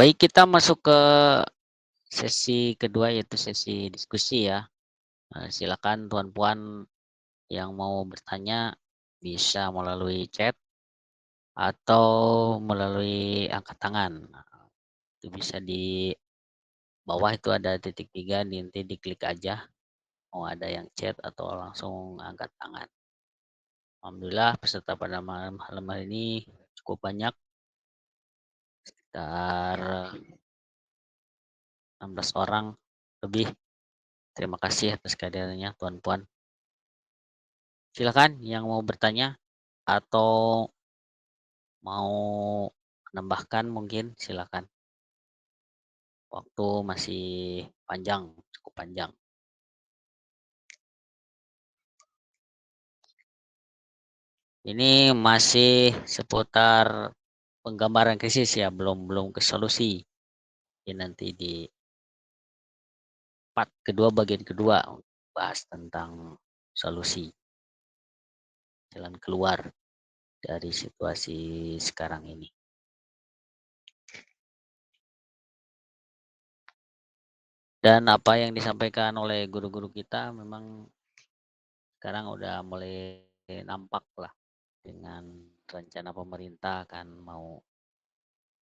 Baik, kita masuk ke sesi kedua yaitu sesi diskusi ya. Silakan tuan puan yang mau bertanya bisa melalui chat atau melalui angkat tangan. Itu bisa di bawah itu ada titik 3, nanti diklik aja mau ada yang chat atau langsung angkat tangan. Alhamdulillah peserta pada malam hari ini cukup banyak, sekitar 16 orang lebih. Terima kasih atas kehadirannya tuan puan. Silakan yang mau bertanya atau mau menambahkan mungkin silakan. Waktu masih panjang, cukup panjang. Ini masih seputar penggambaran krisis ya, belum ke solusi. Jadi nanti di part kedua, bagian kedua, bahas tentang solusi, jalan keluar dari situasi sekarang ini. Dan apa yang disampaikan oleh guru-guru kita memang sekarang udah mulai nampak lah, dengan rencana pemerintah akan mau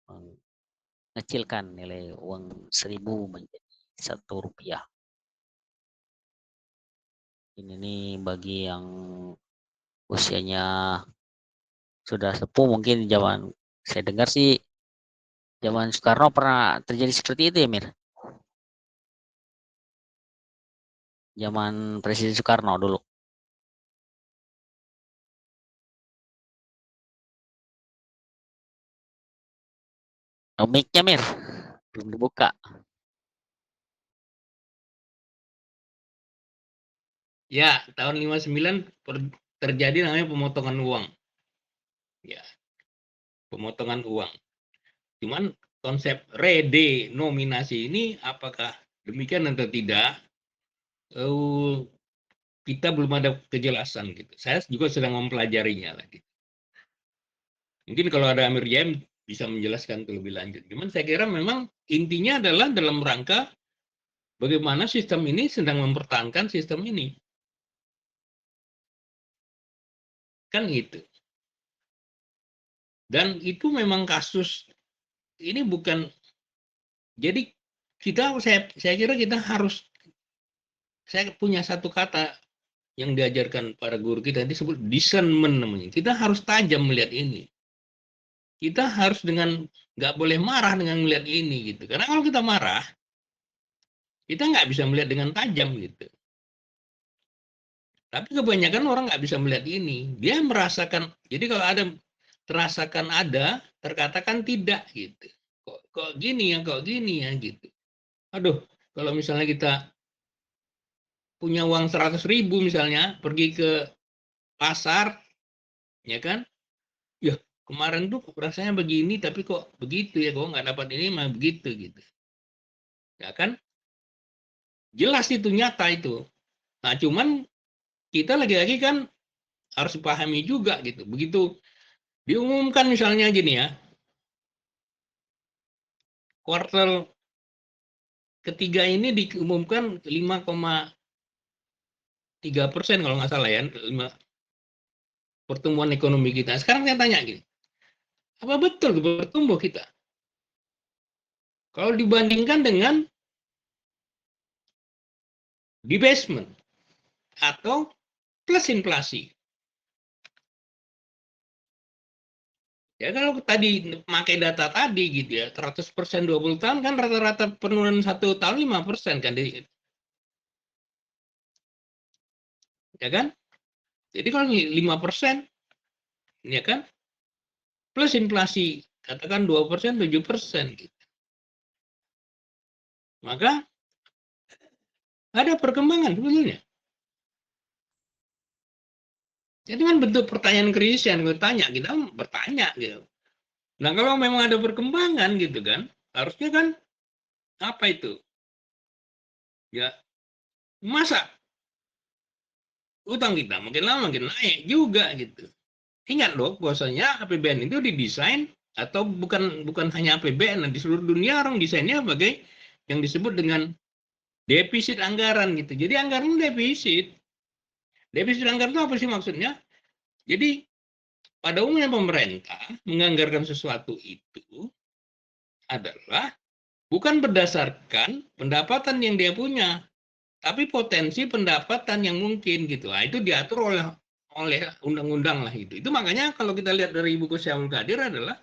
mengecilkan nilai uang 1.000 menjadi Rp1. Ini nih bagi yang usianya sudah sepuh, mungkin zaman saya dengar sih zaman Soekarno pernah terjadi seperti itu ya Mir. Zaman Presiden Soekarno dulu. Oh, mic-nya Mir belum dibuka. Ya, tahun 59 terjadi namanya pemotongan uang. Ya, pemotongan uang. Cuman konsep redenominasi ini apakah demikian atau tidak? Kita belum ada kejelasan gitu. Saya juga sedang mempelajarinya lagi. Mungkin kalau ada Amir Jaim bisa menjelaskan itu lebih lanjut. Cuman saya kira memang intinya adalah dalam rangka bagaimana sistem ini sedang mempertahankan sistem ini. Kan gitu. Dan itu memang kasus ini bukan, jadi saya kira kita harus, saya punya satu kata yang diajarkan para guru kita disebut discernment namanya. Kita harus tajam melihat ini. Kita harus nggak boleh marah dengan melihat ini gitu. Karena kalau kita marah, kita nggak bisa melihat dengan tajam gitu. Tapi kebanyakan orang nggak bisa melihat ini. Dia merasakan. Jadi kalau ada terasakan ada, terkatakan tidak gitu. Kok gini ya gitu. Aduh, kalau misalnya kita punya uang 100.000 misalnya, pergi ke pasar, ya kan? Ya kemarin tuh rasanya begini, tapi kok begitu ya, kok nggak dapat ini mah begitu gitu. Ya kan? Jelas itu, nyata itu. Nah cuman kita lagi-lagi kan harus dipahami juga gitu. Begitu diumumkan misalnya gini ya, kuartal ketiga ini diumumkan 5,3% kalau nggak salah ya, pertumbuhan ekonomi kita. Sekarang saya tanya gini, apa betul bertumbuh kita? Kalau dibandingkan dengan debasement atau plus inflasi. Ya kalau tadi pakai data tadi gitu ya, 100% 20 tahun kan rata-rata penurunan 1 tahun 5% kan, ya kan? Jadi kalau 5%, ya kan? Plus inflasi, katakan 2%, 7% gitu. Maka ada perkembangan sebetulnya. Jadi kan bentuk pertanyaan krisis yang gue tanya, kita bertanya gitu. Nah kalau memang ada perkembangan gitu kan, harusnya kan apa itu? Ya masa utang kita makin lama makin naik juga gitu. Ingat loh, bahwasanya APBN itu didesain atau bukan hanya APBN, di seluruh dunia orang desainnya sebagai yang disebut dengan defisit anggaran gitu. Jadi anggaran defisit. Defisit anggaran itu apa sih maksudnya? Jadi pada umumnya pemerintah menganggarkan sesuatu itu adalah bukan berdasarkan pendapatan yang dia punya, tapi potensi pendapatan yang mungkin gitu. Nah, itu diatur oleh undang-undang lah itu. Itu makanya kalau kita lihat dari buku Syamul Kadir adalah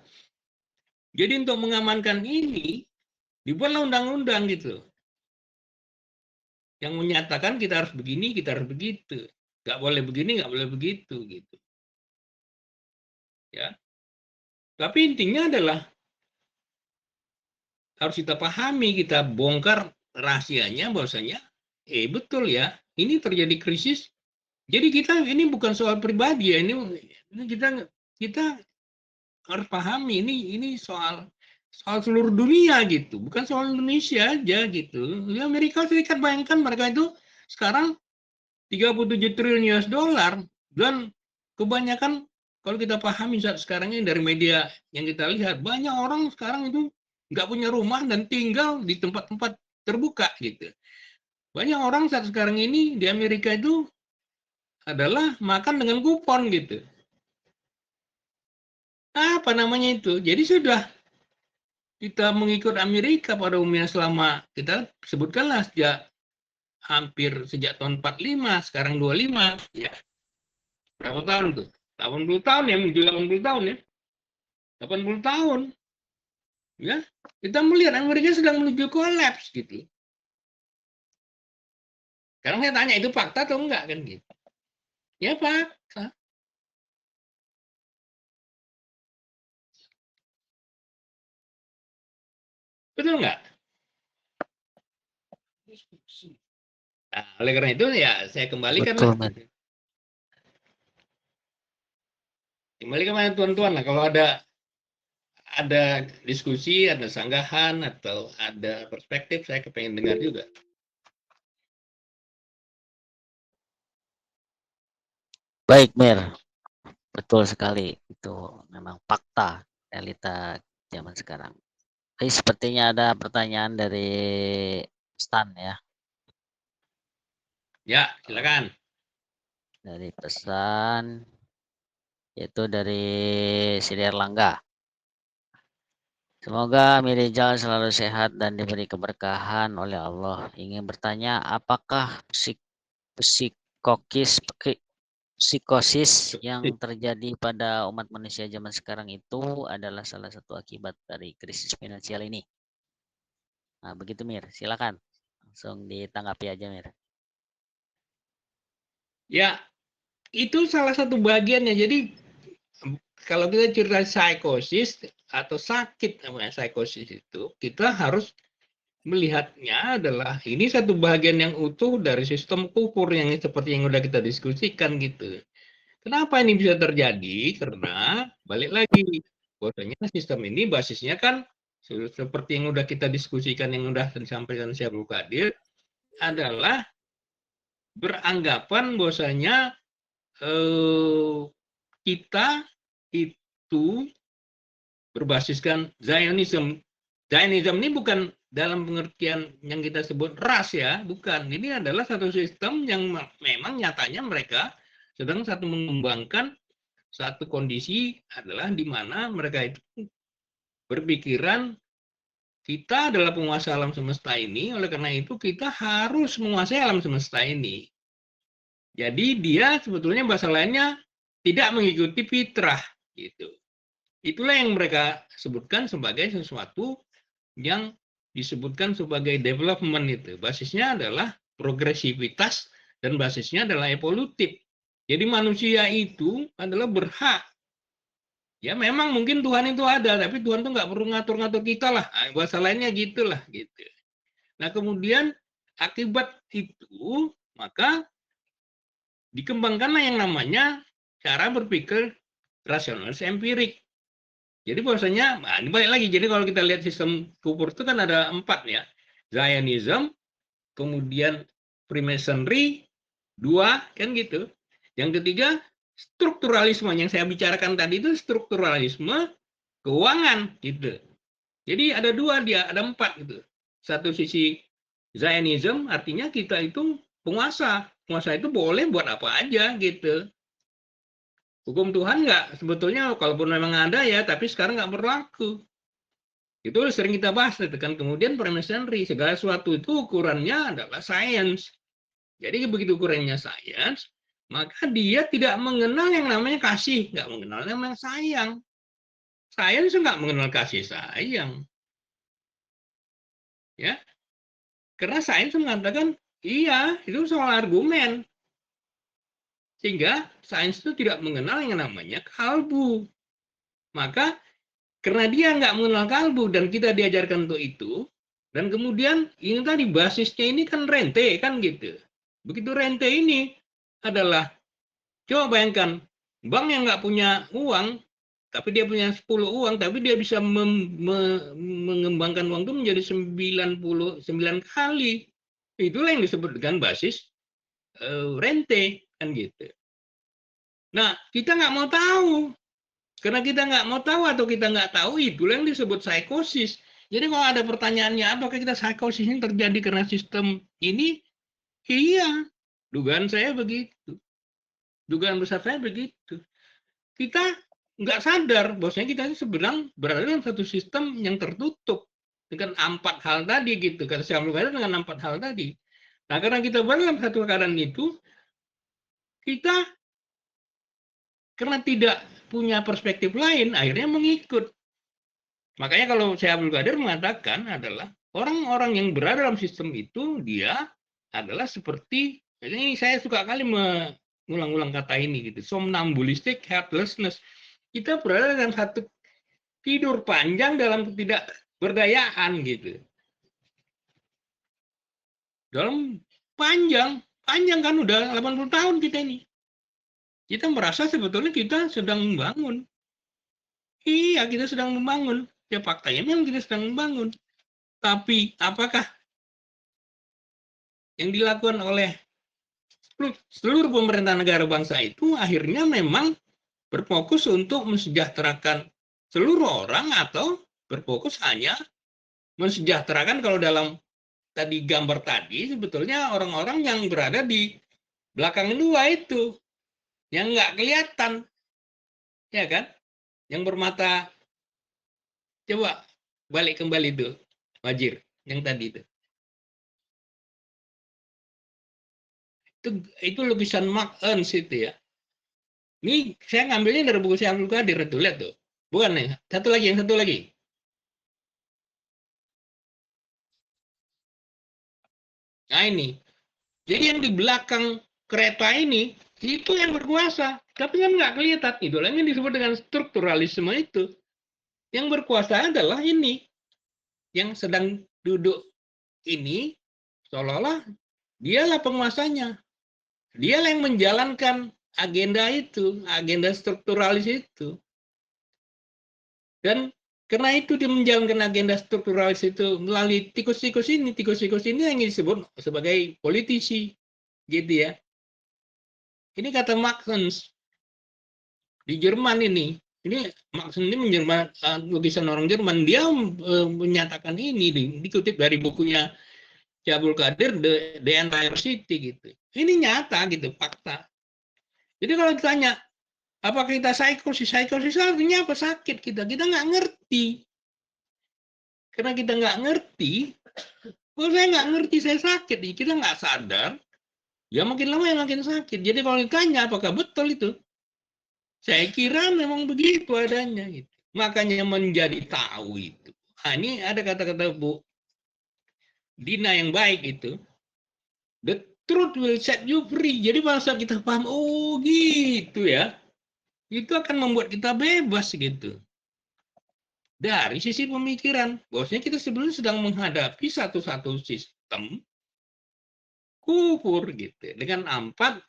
jadi untuk mengamankan ini dibuatlah undang-undang gitu yang menyatakan kita harus begini, kita harus begitu, nggak boleh begini, nggak boleh begitu gitu. Ya, tapi intinya adalah harus kita pahami, kita bongkar rahasianya bahwasanya, betul ya, ini terjadi krisis. Jadi kita ini bukan soal pribadi ya, ini kita kita harus pahami ini soal seluruh dunia gitu, bukan soal Indonesia aja gitu. Ya, Amerika Serikat bayangkan mereka itu sekarang 37 triliun US dollar dan kebanyakan kalau kita pahami saat sekarang ini dari media yang kita lihat banyak orang sekarang itu nggak punya rumah dan tinggal di tempat-tempat terbuka gitu. Banyak orang saat sekarang ini di Amerika itu adalah makan dengan kupon gitu. Apa namanya itu? Jadi sudah kita mengikut Amerika pada umumnya selama kita sebutkanlah sejak tahun 45, sekarang 25 ya. Berapa tahun tuh? 80 tahun ya, menuju 80 tahun ya. 80 tahun. Ya, kita melihat Amerika sedang menuju kolaps gitu. Sekarang saya tanya itu fakta atau enggak kan gitu. Ya fakta. Betul enggak? Nah, oleh karena itu ya saya kembalikanlah Betul, Mir. gitu. Kembali kepada tuan-tuan lah kalau ada diskusi, ada sanggahan atau ada perspektif saya kepengen dengar juga. Baik, Mir. Betul sekali. Itu memang fakta realita zaman sekarang. Tapi sepertinya ada pertanyaan dari Stan ya. Ya, silakan. Dari pesan yaitu dari Sri Erlangga. Semoga Mirijal selalu sehat dan diberi keberkahan oleh Allah. Ingin bertanya, apakah psikokis psikosis yang terjadi pada umat manusia zaman sekarang itu adalah salah satu akibat dari krisis finansial ini? Nah, begitu Mir. Silakan. Langsung ditanggapi aja Mir. Ya, itu salah satu bagiannya. Jadi kalau kita cerita psikosis atau sakit namanya psikosis itu, kita harus melihatnya adalah ini satu bagian yang utuh dari sistem kufur yang seperti yang udah kita diskusikan gitu. Kenapa ini bisa terjadi? Karena balik lagi, bahwasanya sistem ini basisnya kan seperti yang udah kita diskusikan yang udah disampaikan Syabul Qadir adalah beranggapan bahwasanya kita itu berbasiskan Zionism. Zionism ini bukan dalam pengertian yang kita sebut ras ya, bukan. Ini adalah satu sistem yang memang nyatanya mereka sedang mengembangkan satu kondisi adalah di mana mereka itu berpikiran kita adalah penguasa alam semesta ini, oleh karena itu kita harus menguasai alam semesta ini. Jadi dia sebetulnya bahasa lainnya tidak mengikuti fitrah gitu. Itulah yang mereka sebutkan sebagai sesuatu yang disebutkan sebagai development itu. Basisnya adalah progresivitas dan basisnya adalah evolutif. Jadi manusia itu adalah berhak. Ya memang mungkin Tuhan itu ada, tapi Tuhan tuh nggak perlu ngatur-ngatur kita lah. Nah, bahasa lainnya gitulah gitu. Nah kemudian akibat itu maka dikembangkanlah yang namanya cara berpikir rasionalis empirik. Jadi bahwasanya, nah ini balik lagi. Jadi kalau kita lihat sistem kufur itu kan ada 4 ya. Zionism, kemudian Freemasonry, 2 kan gitu. Yang ketiga strukturalisme yang saya bicarakan tadi itu strukturalisme, keuangan gitu. Jadi ada dua dia, ada empat gitu. Satu sisi Zionism artinya kita itu penguasa. Penguasa itu boleh buat apa aja gitu. Hukum Tuhan nggak sebetulnya kalaupun memang ada ya, tapi sekarang nggak berlaku. Itu sering kita bahas gitu kan. Kemudian Freemasonry, segala sesuatu itu ukurannya adalah sains. Jadi begitu ukurannya sains, maka dia tidak mengenal yang namanya kasih, nggak mengenal yang namanya sayang. Sains nggak mengenal kasih sayang, ya. Karena sains mengatakan iya, itu soal argumen. Sehingga sains itu tidak mengenal yang namanya kalbu. Maka karena dia nggak mengenal kalbu dan kita diajarkan untuk itu, dan kemudian ini tadi basisnya ini kan rente kan gitu. Begitu rente ini adalah, coba bayangkan, bank yang nggak punya uang, tapi dia punya 10 uang, tapi dia bisa mengembangkan uang itu menjadi 99 kali. Itulah yang disebut dengan basis rente kan gitu. Nah, kita nggak mau tahu. Karena kita nggak mau tahu atau kita nggak tahu, itulah yang disebut psikosis. Jadi kalau ada pertanyaannya, apakah kita psikosis ini terjadi karena sistem ini? Iya, dugaan saya begitu. Dugaan besar saya begitu. Kita nggak sadar bahwasanya kita sebenarnya berada dalam satu sistem yang tertutup dengan empat hal tadi gitu. Kata saya dengan empat hal tadi. Nah, karena kita berada dalam satu keadaan itu, kita karena tidak punya perspektif lain, akhirnya mengikut. Makanya kalau saya Abdul Qadir mengatakan adalah orang-orang yang berada dalam sistem itu, dia adalah seperti, ini saya suka kali mengulang-ulang kata ini gitu, somnambulistic helplessness. Kita berada dalam satu tidur panjang dalam ketidakberdayaan gitu. Dalam panjang kan udah 80 tahun kita ini. Kita merasa sebetulnya kita sedang membangun. Iya, kita sedang membangun. Ya faktanya memang kita sedang membangun. Tapi apakah yang dilakukan oleh seluruh pemerintah negara bangsa itu akhirnya memang berfokus untuk mensejahterakan seluruh orang atau berfokus hanya mensejahterakan, kalau dalam tadi gambar tadi sebetulnya orang-orang yang berada di belakang dua itu yang nggak kelihatan, ya kan, yang bermata, coba balik kembali tuh Wajir yang tadi itu lukisan Mark Ernst itu ya. Ini saya ngambilnya dari buku saya Abdul Qadir itu, lihat tuh, bukan nih, satu lagi, yang satu lagi. Nah ini, jadi yang di belakang kereta ini itu yang berkuasa, tapi kan nggak kelihatan. Itulah yang disebut dengan strukturalisme itu. Yang berkuasa adalah ini, yang sedang duduk ini, seolah-olah dialah penguasanya. Dialah yang menjalankan agenda itu, agenda strukturalis itu. Dan karena itu dia menjalankan agenda strukturalis itu melalui tikus-tikus ini yang disebut sebagai politisi, gitu ya. Ini kata Marx di Jerman ini. Ini Marx ini menjerman lukisan orang Jerman. Dia menyatakan ini dikutip dari bukunya Abdul Qadir The Entire City gitu. Ini nyata gitu, fakta. Jadi kalau ditanya apakah kita psikosis artinya apa? Sakit kita nggak ngerti. Karena kita nggak ngerti, kalau saya nggak ngerti saya sakit, kita nggak sadar, ya makin lama ya makin sakit. Jadi kalau ditanya apakah betul itu, saya kira memang begitu adanya. Gitu. Makanya menjadi tahu itu. Nah, ini ada kata-kata Bu Dina yang baik itu. The truth will set you free. Jadi masa kita paham, oh gitu ya, itu akan membuat kita bebas gitu. Dari sisi pemikiran, bahwasanya kita sebelumnya sedang menghadapi satu-satu sistem kufur gitu dengan empat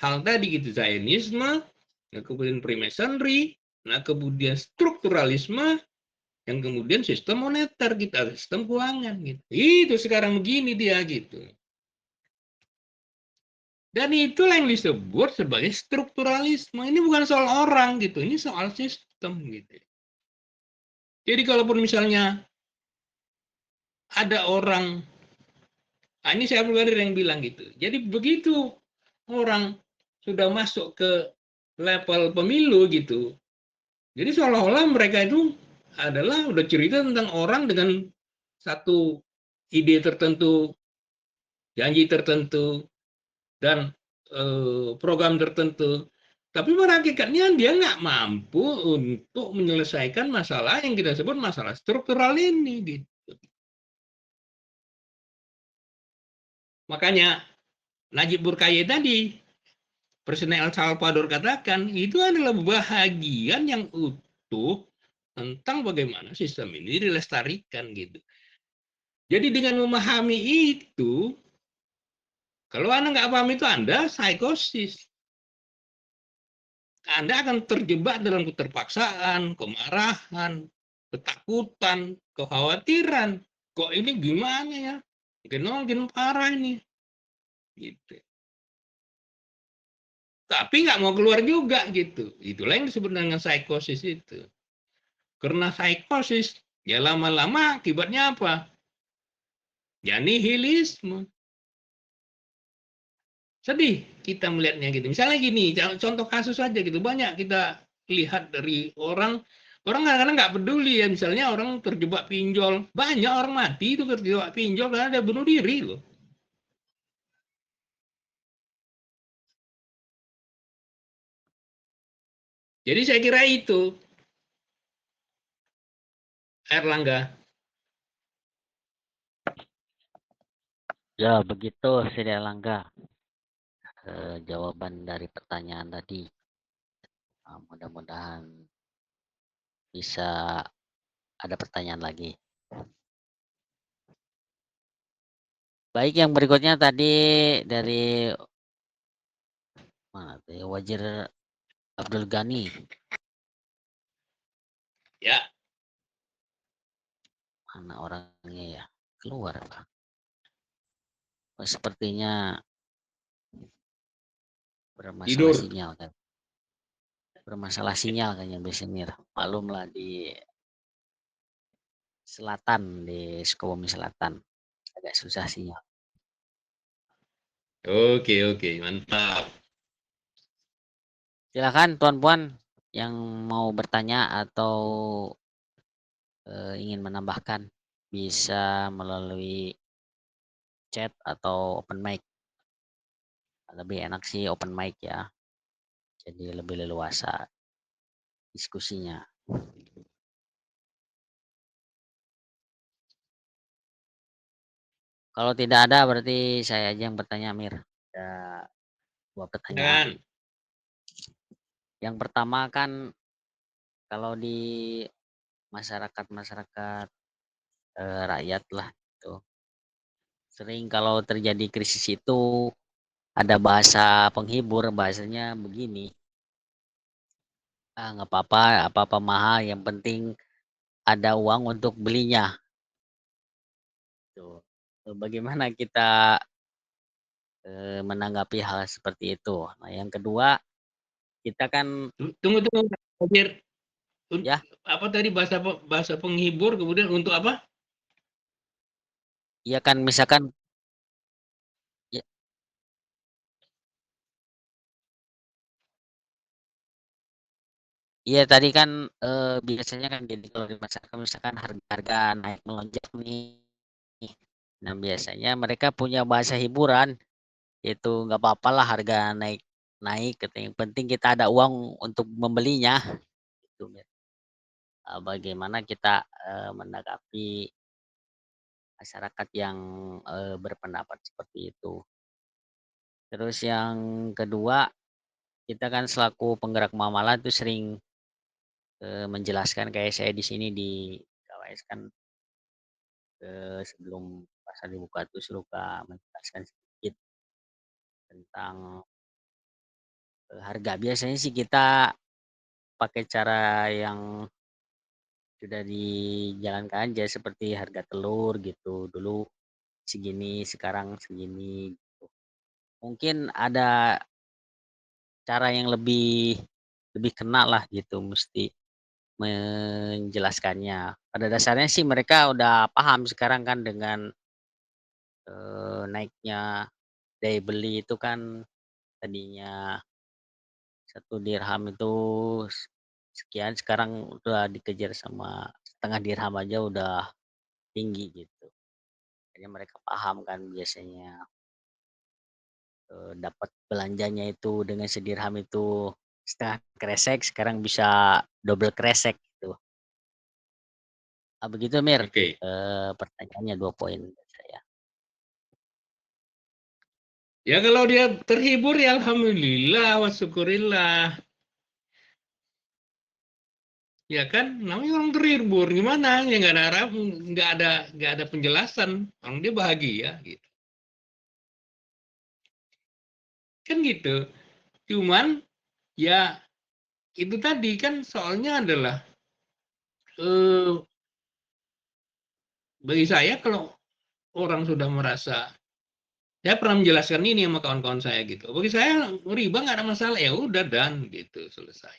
hal tadi gitu, Zionisme, kemudian Freemasonry, nah kemudian strukturalisme, yang kemudian sistem moneter kita, sistem keuangan gitu. Itu sekarang begini dia gitu. Dan itulah yang disebut sebagai strukturalisme. Ini bukan soal orang gitu, ini soal sistem gitu. Jadi kalaupun misalnya ada orang, ini saya pribadi yang bilang gitu. Jadi begitu orang sudah masuk ke level pemilu gitu, jadi seolah-olah mereka itu adalah udah cerita tentang orang dengan satu ide tertentu, janji tertentu, dan program tertentu. Tapi pada hakikatnya dia nggak mampu untuk menyelesaikan masalah yang kita sebut masalah struktural ini. Gitu. Makanya Najib Burkaye tadi, Presiden El Salvador katakan, itu adalah bahagian yang utuh tentang bagaimana sistem ini dilestarikan gitu. Jadi dengan memahami itu, kalau Anda nggak paham itu Anda psikosis. Anda akan terjebak dalam keterpaksaan, kemarahan, ketakutan, kekhawatiran. Kok ini gimana ya? Makin parah ini. Gitu. Tapi nggak mau keluar juga gitu. Itulah yang disebut dengan psikosis itu. Karena psikosis, ya lama-lama akibatnya apa? Ya nihilisme. Sedih kita melihatnya gitu. Misalnya gini, contoh kasus aja gitu. Banyak kita lihat dari orang, orang kadang-kadang nggak peduli ya. Misalnya orang terjebak pinjol. Banyak orang mati itu terjebak pinjol karena dia bunuh diri loh. Jadi saya kira itu, Erlangga. Ya, begitu Sri Langga. Jawaban dari pertanyaan tadi. Mudah-mudahan bisa ada pertanyaan lagi. Baik, yang berikutnya tadi dari mana tuh ya, Wajir Abdul Ghani. Ya, Mana orangnya ya? Keluar, Pak. Sepertinya bermasalah tidur. sinyal kan. Bermasalah sinyal kayaknya biasanya. Malumlah di selatan, di Sukabumi Selatan. Agak susah sinyal. Oke, oke, mantap. Silakan tuan puan yang mau bertanya atau ingin menambahkan bisa melalui chat atau open mic. Lebih enak sih open mic ya. Jadi lebih leluasa diskusinya. Kalau tidak ada berarti saya aja yang bertanya, Mir. Ada dua pertanyaan. Dan Yang pertama kan kalau di masyarakat-masyarakat rakyat lah itu sering kalau terjadi krisis itu ada bahasa penghibur, bahasanya begini, ah nggak apa-apa, apa-apa mahal, yang penting ada uang untuk belinya. Tuh. Bagaimana kita menanggapi hal seperti itu? Nah, yang kedua, kita kan tunggu, tunggu. Hadir. ya, Apa tadi bahasa bahasa penghibur kemudian untuk apa? ya kan misalkan ya, iya tadi kan biasanya kan jadi kalau di masyarakat misalkan harga-harga naik melonjak nih. Nah, biasanya mereka punya bahasa hiburan, itu nggak apa-apa lah harga naik naik, yang penting kita ada uang untuk membelinya. Itu bagaimana kita menanggapi masyarakat yang berpendapat seperti itu. Terus yang kedua, kita kan selaku penggerak muamalah itu sering menjelaskan kayak saya di sini di KWS kan sebelum pasar dibuka itu suka menjelaskan sedikit tentang harga. Biasanya sih kita pakai cara yang sudah dijalankan aja seperti harga telur gitu. Dulu segini, sekarang segini gitu. mungkin ada cara yang lebih kena lah gitu, mesti menjelaskannya. Pada dasarnya sih mereka udah paham sekarang kan dengan, naiknya daya beli itu kan, tadinya 1 dirham itu sekian, sekarang udah dikejar sama setengah dirham aja udah tinggi gitu. Akhirnya mereka paham kan biasanya, dapat belanjanya itu dengan sedirham itu setengah kresek, sekarang bisa double kresek gitu. Begitu Mir, Oke. pertanyaannya 2 poin buat saya. Ya kalau dia terhibur ya alhamdulillah wa syukurillah. Ya kan, namanya orang terhibur gimana? Ya nggak ada nggak ada penjelasan. Orang dia bahagia gitu. Kan gitu. Cuman ya itu tadi kan soalnya adalah eh, bagi saya kalau orang sudah merasa, saya pernah menjelaskan ini sama kawan-kawan saya gitu. Bagi saya riba nggak ada masalah, ya udah dan gitu selesai.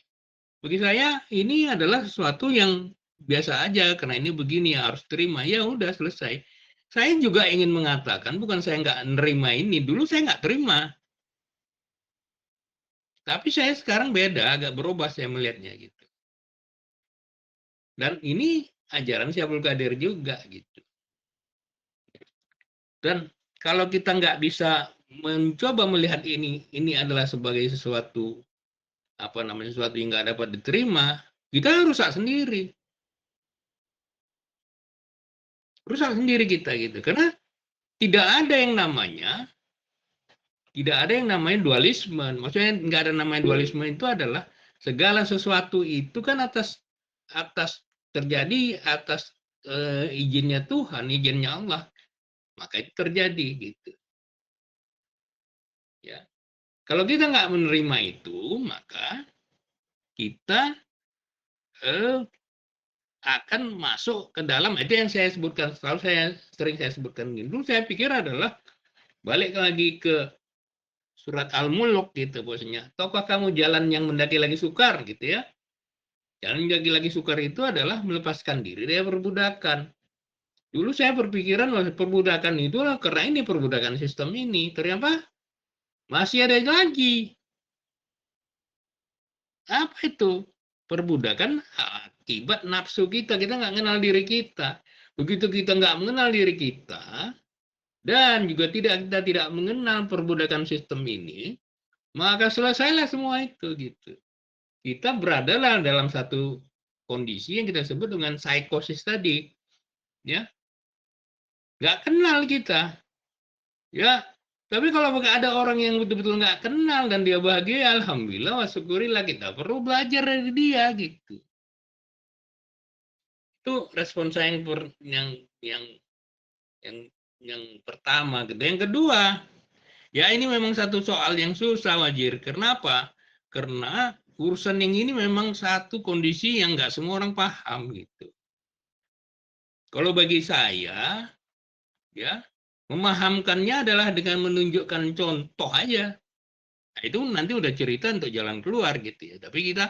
Bagi saya ini adalah sesuatu yang biasa aja karena ini begini ya harus terima, ya udah selesai. Saya juga ingin mengatakan bukan saya nggak nerima ini, dulu saya nggak terima, tapi saya sekarang beda, agak berubah saya melihatnya gitu. Dan ini ajaran Syaikhul Qadir juga gitu. Dan kalau kita nggak bisa mencoba melihat ini adalah sebagai sesuatu apa namanya sesuatu yang nggak dapat diterima, kita rusak sendiri, kita gitu. Karena tidak ada yang namanya dualisme. Maksudnya nggak ada namanya dualisme itu adalah segala sesuatu itu kan atas atas terjadi atas izinnya Tuhan, izinnya Allah, maka itu terjadi gitu. Ya, kalau kita nggak menerima itu, maka kita akan masuk ke dalam itu yang saya sebutkan selalu saya sebutkan dulu saya pikir adalah balik lagi ke surat Al-Mulk gitu bosnya. Tahukah kamu jalan yang mendaki lagi sukar gitu ya? Jalan yang lagi sukar itu adalah melepaskan diri dari perbudakan. Dulu saya berpikiran bahwa perbudakan itu lah karena ini perbudakan sistem ini. Ternyata masih ada lagi. Apa itu? Perbudakan akibat nafsu kita. Kita nggak mengenal diri kita. Begitu kita nggak mengenal diri kita, dan juga kita tidak mengenal perbudakan sistem ini, maka selesailah semua itu gitu. Kita berada dalam satu kondisi yang kita sebut dengan psikosis tadi, ya nggak kenal kita, ya. Tapi kalau ada orang yang betul-betul nggak kenal dan dia bahagia, alhamdulillah, wa syukurillah, kita perlu belajar dari dia gitu. Itu respon saya yang yang yang pertama gitu. Yang kedua, ya ini memang satu soal yang susah Wajir. Kenapa? Karena urusan yang ini memang satu kondisi yang nggak semua orang paham gitu. Kalau bagi saya, ya memahamkannya adalah dengan menunjukkan contoh aja. Nah, itu nanti udah cerita untuk jalan keluar gitu ya. Tapi kita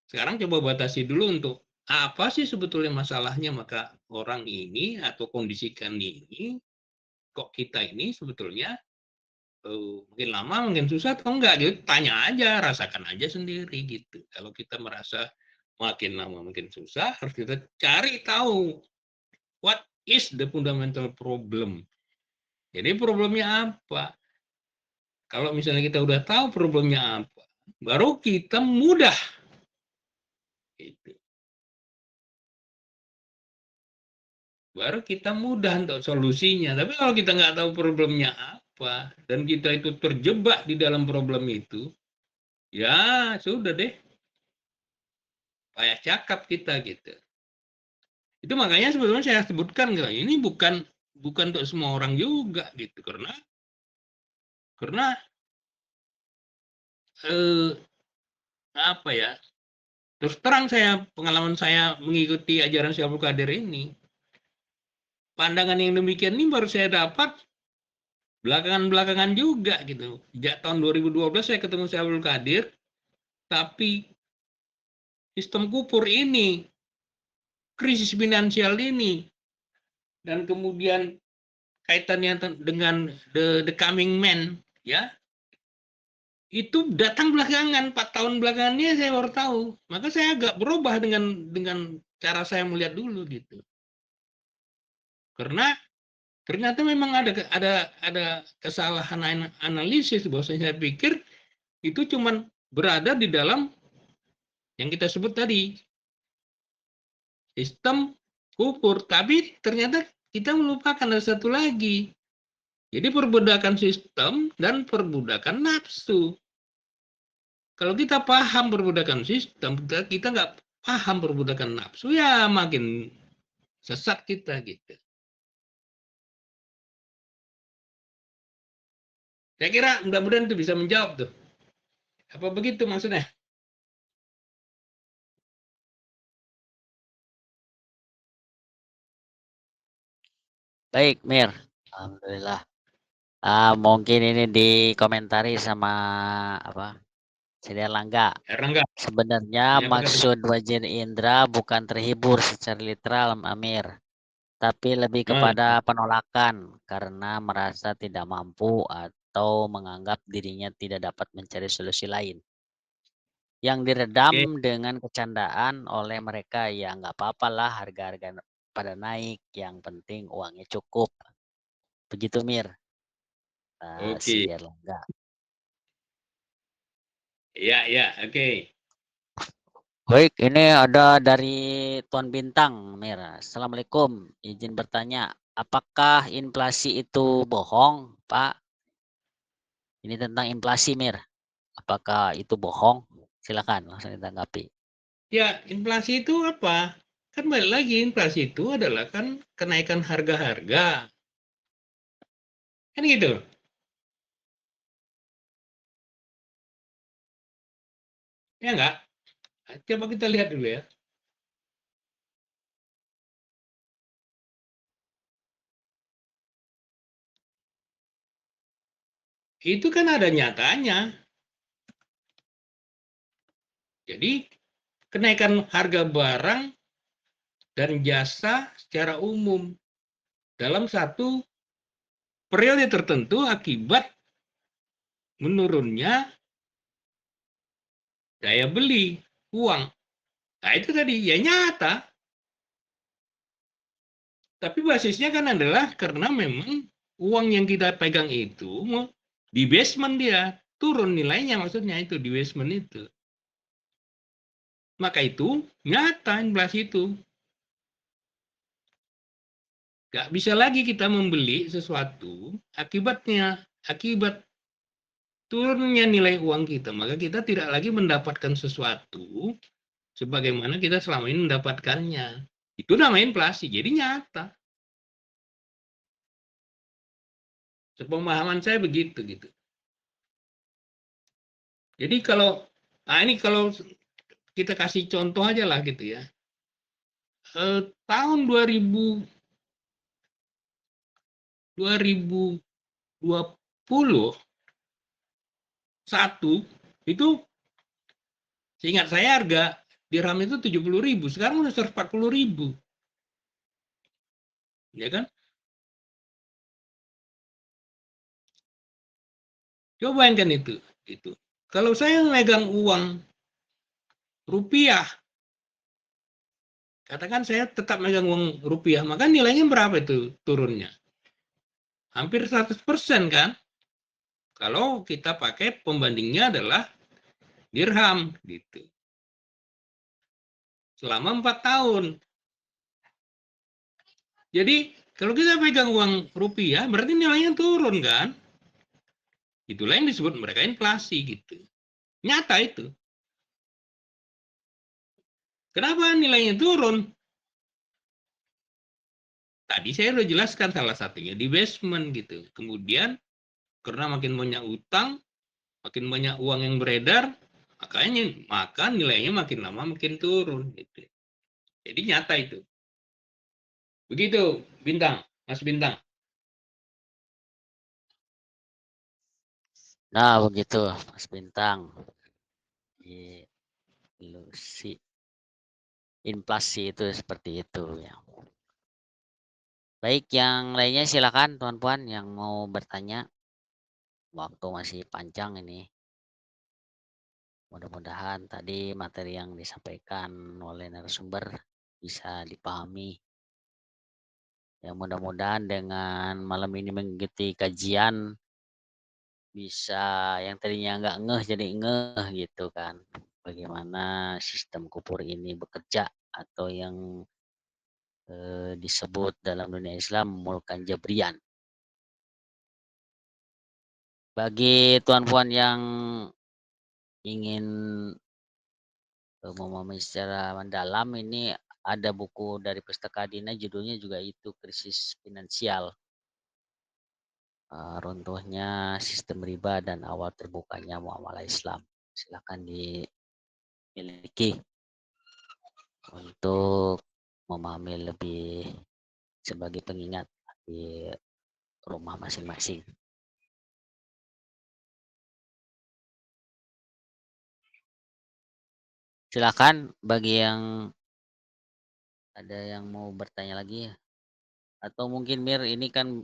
sekarang coba batasi dulu untuk apa sih sebetulnya masalahnya, maka orang ini atau kondisikan ini kok kita ini sebetulnya mungkin lama mungkin susah atau enggak gitu, tanya aja, rasakan aja sendiri gitu. Kalau kita merasa makin lama makin susah, harus kita cari tahu what is the fundamental problem. Jadi problemnya apa? Kalau misalnya kita udah tahu problemnya apa, baru kita mudah gitu. Baru kita mudah untuk solusinya. Tapi kalau kita nggak tahu problemnya apa dan kita itu terjebak di dalam problem itu, ya sudah deh, payah cakap kita gitu. Itu makanya sebetulnya saya sebutkan ini bukan bukan untuk semua orang juga gitu karena eh, apa ya, terus terang saya pengalaman saya mengikuti ajaran Syaikhul Qadir ini, pandangan yang demikian ini baru saya dapat belakangan-belakangan juga gitu. Sejak tahun 2012 saya ketemu si Abdul Qadir, tapi sistem kupur ini, krisis finansial ini, dan kemudian kaitannya dengan the coming man, ya, itu datang belakangan, 4 tahun belakangannya saya baru tahu. Maka saya agak berubah dengan cara saya melihat dulu gitu. Karena ternyata memang ada kesalahan analisis bahwa saya pikir itu cuman berada di dalam yang kita sebut tadi sistem kupur, tapi ternyata kita melupakan ada satu lagi. Jadi perbudakan sistem dan perbudakan nafsu. Kalau kita paham perbudakan sistem, kita nggak paham perbudakan nafsu, ya makin sesat kita gitu. Saya kira mudah-mudahan itu bisa menjawab tuh. Apa begitu maksudnya? Baik, Mir. Alhamdulillah. Mungkin ini dikomentari sama apa? Sidi Erlangga. Erlangga, Sebenarnya ya apa katanya? maksud Wazir Indra bukan terhibur secara literal, Amir, tapi lebih Ah, kepada penolakan karena merasa tidak mampu atau menganggap dirinya tidak dapat mencari solusi lain. Yang diredam oke, dengan kecandaan oleh mereka, ya nggak apa-apa lah harga-harga pada naik, yang penting uangnya cukup. Begitu Mir, si oke, Erlangga. ya, ya, oke. Baik, ini ada dari Tuan Bintang, Mir. Assalamualaikum, izin bertanya, apakah inflasi itu bohong, Pak? Ini tentang inflasi, Mir. Apakah itu bohong? Silakan langsung ditanggapi. Ya, inflasi itu apa? Kan balik lagi, inflasi itu adalah kan kenaikan harga-harga. Kan gitu. Ya enggak? Coba kita lihat dulu ya. Itu kan ada nyatanya. Jadi, kenaikan harga barang dan jasa secara umum dalam satu periode tertentu akibat menurunnya daya beli uang. Nah, itu tadi ya nyata, tapi basisnya kan adalah karena memang uang yang kita pegang itu di basement dia turun nilainya, maksudnya itu di basement itu. Maka itu nyata inflasi itu. Gak bisa lagi kita membeli sesuatu akibat turunnya nilai uang kita. Maka kita tidak lagi mendapatkan sesuatu sebagaimana kita selama ini mendapatkannya. Itu namanya inflasi. Jadi nyata. Sepemahaman saya begitu gitu. Jadi ini kalau kita kasih contoh aja lah gitu ya. Tahun 2021 itu seingat saya harga dirham itu 70.000, sekarang udah 140.000, ya kan? Coba bayangkan itu. Kalau saya megang uang rupiah, katakan saya tetap megang uang rupiah, maka nilainya berapa itu turunnya? Hampir 100% kan? Kalau kita pakai pembandingnya adalah dirham gitu. Selama 4 tahun. Jadi kalau kita pegang uang rupiah berarti nilainya turun kan? Itulah yang disebut mereka inflasi gitu. Nyata itu. Kenapa nilainya turun? Tadi saya sudah jelaskan salah satunya di basement gitu. Kemudian karena makin banyak utang, makin banyak uang yang beredar, maka nilainya makin lama makin turun gitu. Jadi nyata itu. Begitu, Bintang, Mas Bintang. Nah, begitu, Mas Bintang. Ilusi inflasi itu seperti itu ya. Baik, yang lainnya silakan tuan puan yang mau bertanya. Waktu masih panjang ini. Mudah-mudahan tadi materi yang disampaikan oleh narasumber bisa dipahami. Ya, mudah-mudahan dengan malam ini mengikuti kajian bisa yang tadinya nggak ngeh jadi ngeh gitu kan. Bagaimana sistem kupur ini bekerja atau yang disebut dalam dunia Islam mulkan jabrian. Bagi tuan puan yang ingin memahami secara mendalam ini ada buku dari Pustaka Dina judulnya juga itu Krisis Finansial. Runtuhnya sistem riba dan awal terbukanya muamalah Islam. Silakan dimiliki untuk memahami lebih sebagai pengingat di rumah masing-masing. Silakan bagi yang ada yang mau bertanya lagi atau mungkin Mir ini kan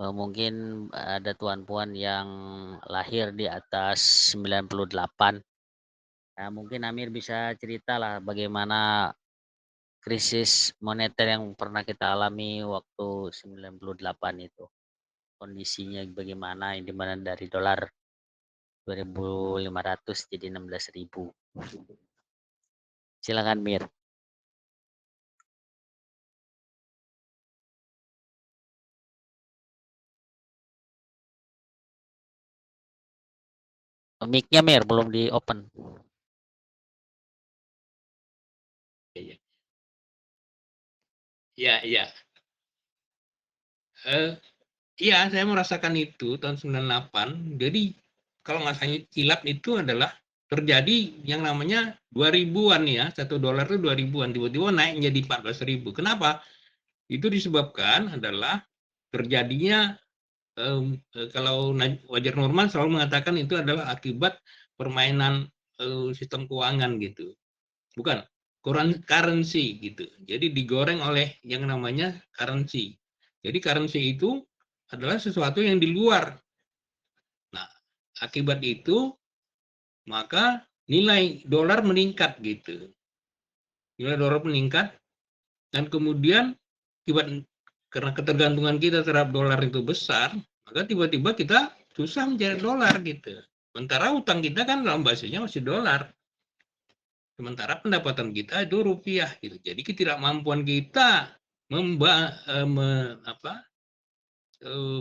mungkin ada tuan puan yang lahir di atas 98. Nah, mungkin Amir bisa cerita lah bagaimana krisis moneter yang pernah kita alami waktu 98 itu. Kondisinya bagaimana yang dimana dari dolar 2.500 jadi 16.000. Silakan Mir. Mic-nya Mir belum di open. Iya, iya, iya. Eh, iya, saya merasakan itu tahun 98. Jadi kalau nggak saya kilap itu adalah terjadi yang namanya 2000-an ya, 1 dolar itu 2000-an, tiba-tiba naik jadi 14.000. Kenapa? Itu disebabkan adalah terjadinya kalau wajar normal selalu mengatakan itu adalah akibat permainan sistem keuangan gitu. Bukan, currency gitu. Jadi digoreng oleh yang namanya currency. Jadi currency itu adalah sesuatu yang di luar. Nah, akibat itu maka nilai dolar meningkat gitu. Nilai dolar meningkat dan kemudian akibat karena ketergantungan kita terhadap dolar itu besar, maka tiba-tiba kita susah mencari dolar gitu. Sementara utang kita kan dalam bahasanya masih dolar. Sementara pendapatan kita itu rupiah gitu. Jadi ketidakmampuan kita memba, eh, me, apa,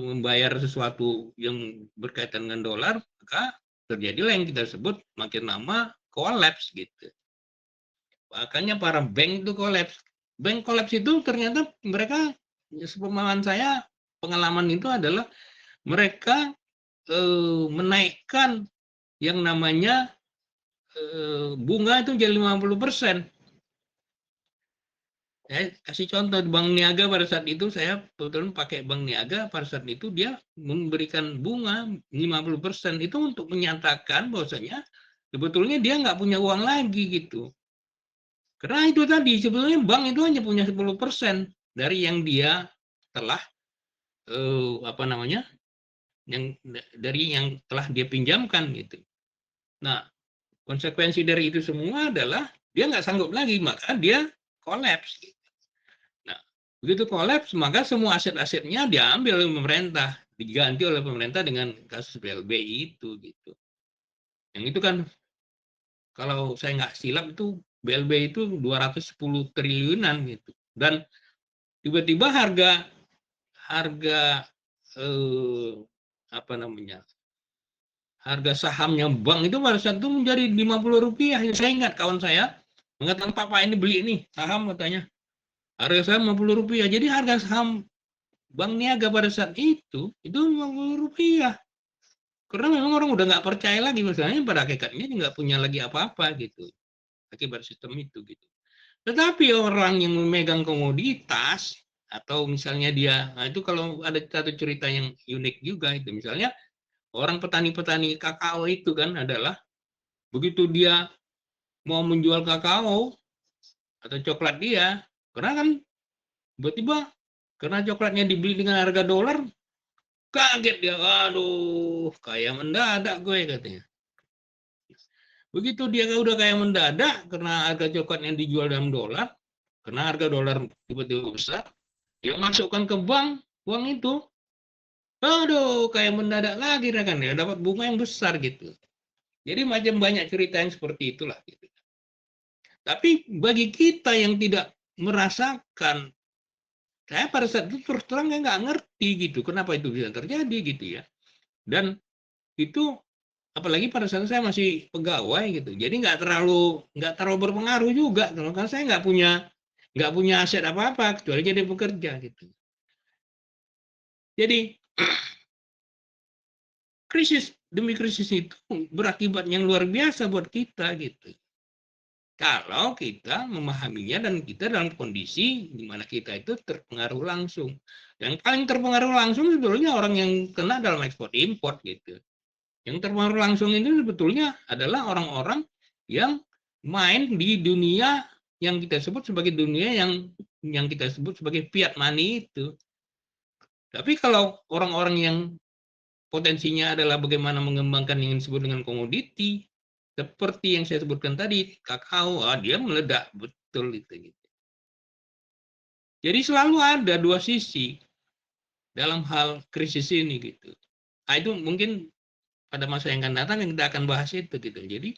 membayar sesuatu yang berkaitan dengan dolar, maka terjadilah yang kita sebut makin lama kolaps gitu. Makanya para bank itu kolaps. Bank kolaps itu ternyata mereka, sepemahaman saya, pengalaman itu adalah mereka menaikkan yang namanya bunga itu jadi 50%. Saya kasih contoh di Bank Niaga pada saat itu saya kebetulan pakai Bank Niaga pada saat itu dia memberikan bunga 50% itu untuk menyatakan bahwasanya sebetulnya dia nggak punya uang lagi gitu. Karena itu tadi sebetulnya bank itu hanya punya 10% dari yang dia telah apa namanya yang dari yang telah dia pinjamkan gitu. Nah, konsekuensi dari itu semua adalah dia nggak sanggup lagi maka dia kolaps. Nah, begitu kolaps, maka semua aset-asetnya diambil oleh pemerintah, diganti oleh pemerintah dengan kasus BLBI itu gitu. Yang itu kan kalau saya nggak silap itu BLBI itu 210 triliunan gitu. Dan tiba-tiba harga harga eh, apa namanya? Harga sahamnya bank itu pada saat itu menjadi Rp50. Saya ingat kawan saya mengatakan, "Papa ini beli ini saham," katanya. Harga saham Rp50. Jadi harga saham Bank Niaga pada saat itu Rp50. Karena memang orang udah nggak percaya lagi, misalnya pada hakikatnya nggak punya lagi apa-apa gitu, akibat sistem itu gitu. Tetapi orang yang memegang komoditas, atau misalnya dia, nah itu kalau ada satu cerita yang unik juga itu, misalnya orang petani-petani kakao itu kan adalah begitu dia mau menjual kakao atau coklat dia, karena kan tiba-tiba karena coklatnya dibeli dengan harga dolar, kaget dia, aduh, kaya mendadak gue katanya. Begitu dia udah kaya mendadak karena harga coklat yang dijual dalam dolar, karena harga dolar tiba-tiba besar, dia masukkan ke bank uang itu, aduh, kayak mendadak lagi kan ya, dapat bunga yang besar gitu. Jadi macam banyak cerita yang seperti itulah. Gitu. Tapi bagi kita yang tidak merasakan, saya pada saat itu terus terang nggak ngerti gitu, kenapa itu bisa terjadi gitu ya. Dan itu apalagi pada saat saya masih pegawai gitu, jadi nggak terlalu berpengaruh juga, karena saya nggak punya aset apa apa kecuali jadi pekerja gitu. Jadi krisis demi krisis itu berakibat yang luar biasa buat kita gitu. Kalau kita memahaminya dan kita dalam kondisi di mana kita itu terpengaruh langsung. Yang paling terpengaruh langsung sebetulnya orang yang kena dalam ekspor impor gitu. Yang terpengaruh langsung itu sebetulnya adalah orang-orang yang main di dunia yang kita sebut sebagai dunia yang kita sebut sebagai fiat money itu. Tapi kalau orang-orang yang potensinya adalah bagaimana mengembangkan yang disebut dengan komoditi, seperti yang saya sebutkan tadi, kakao, dia meledak betul itu. Gitu. Jadi selalu ada dua sisi dalam hal krisis ini gitu. Nah, itu mungkin pada masa yang akan datang yang kita akan bahas itu gitu. Jadi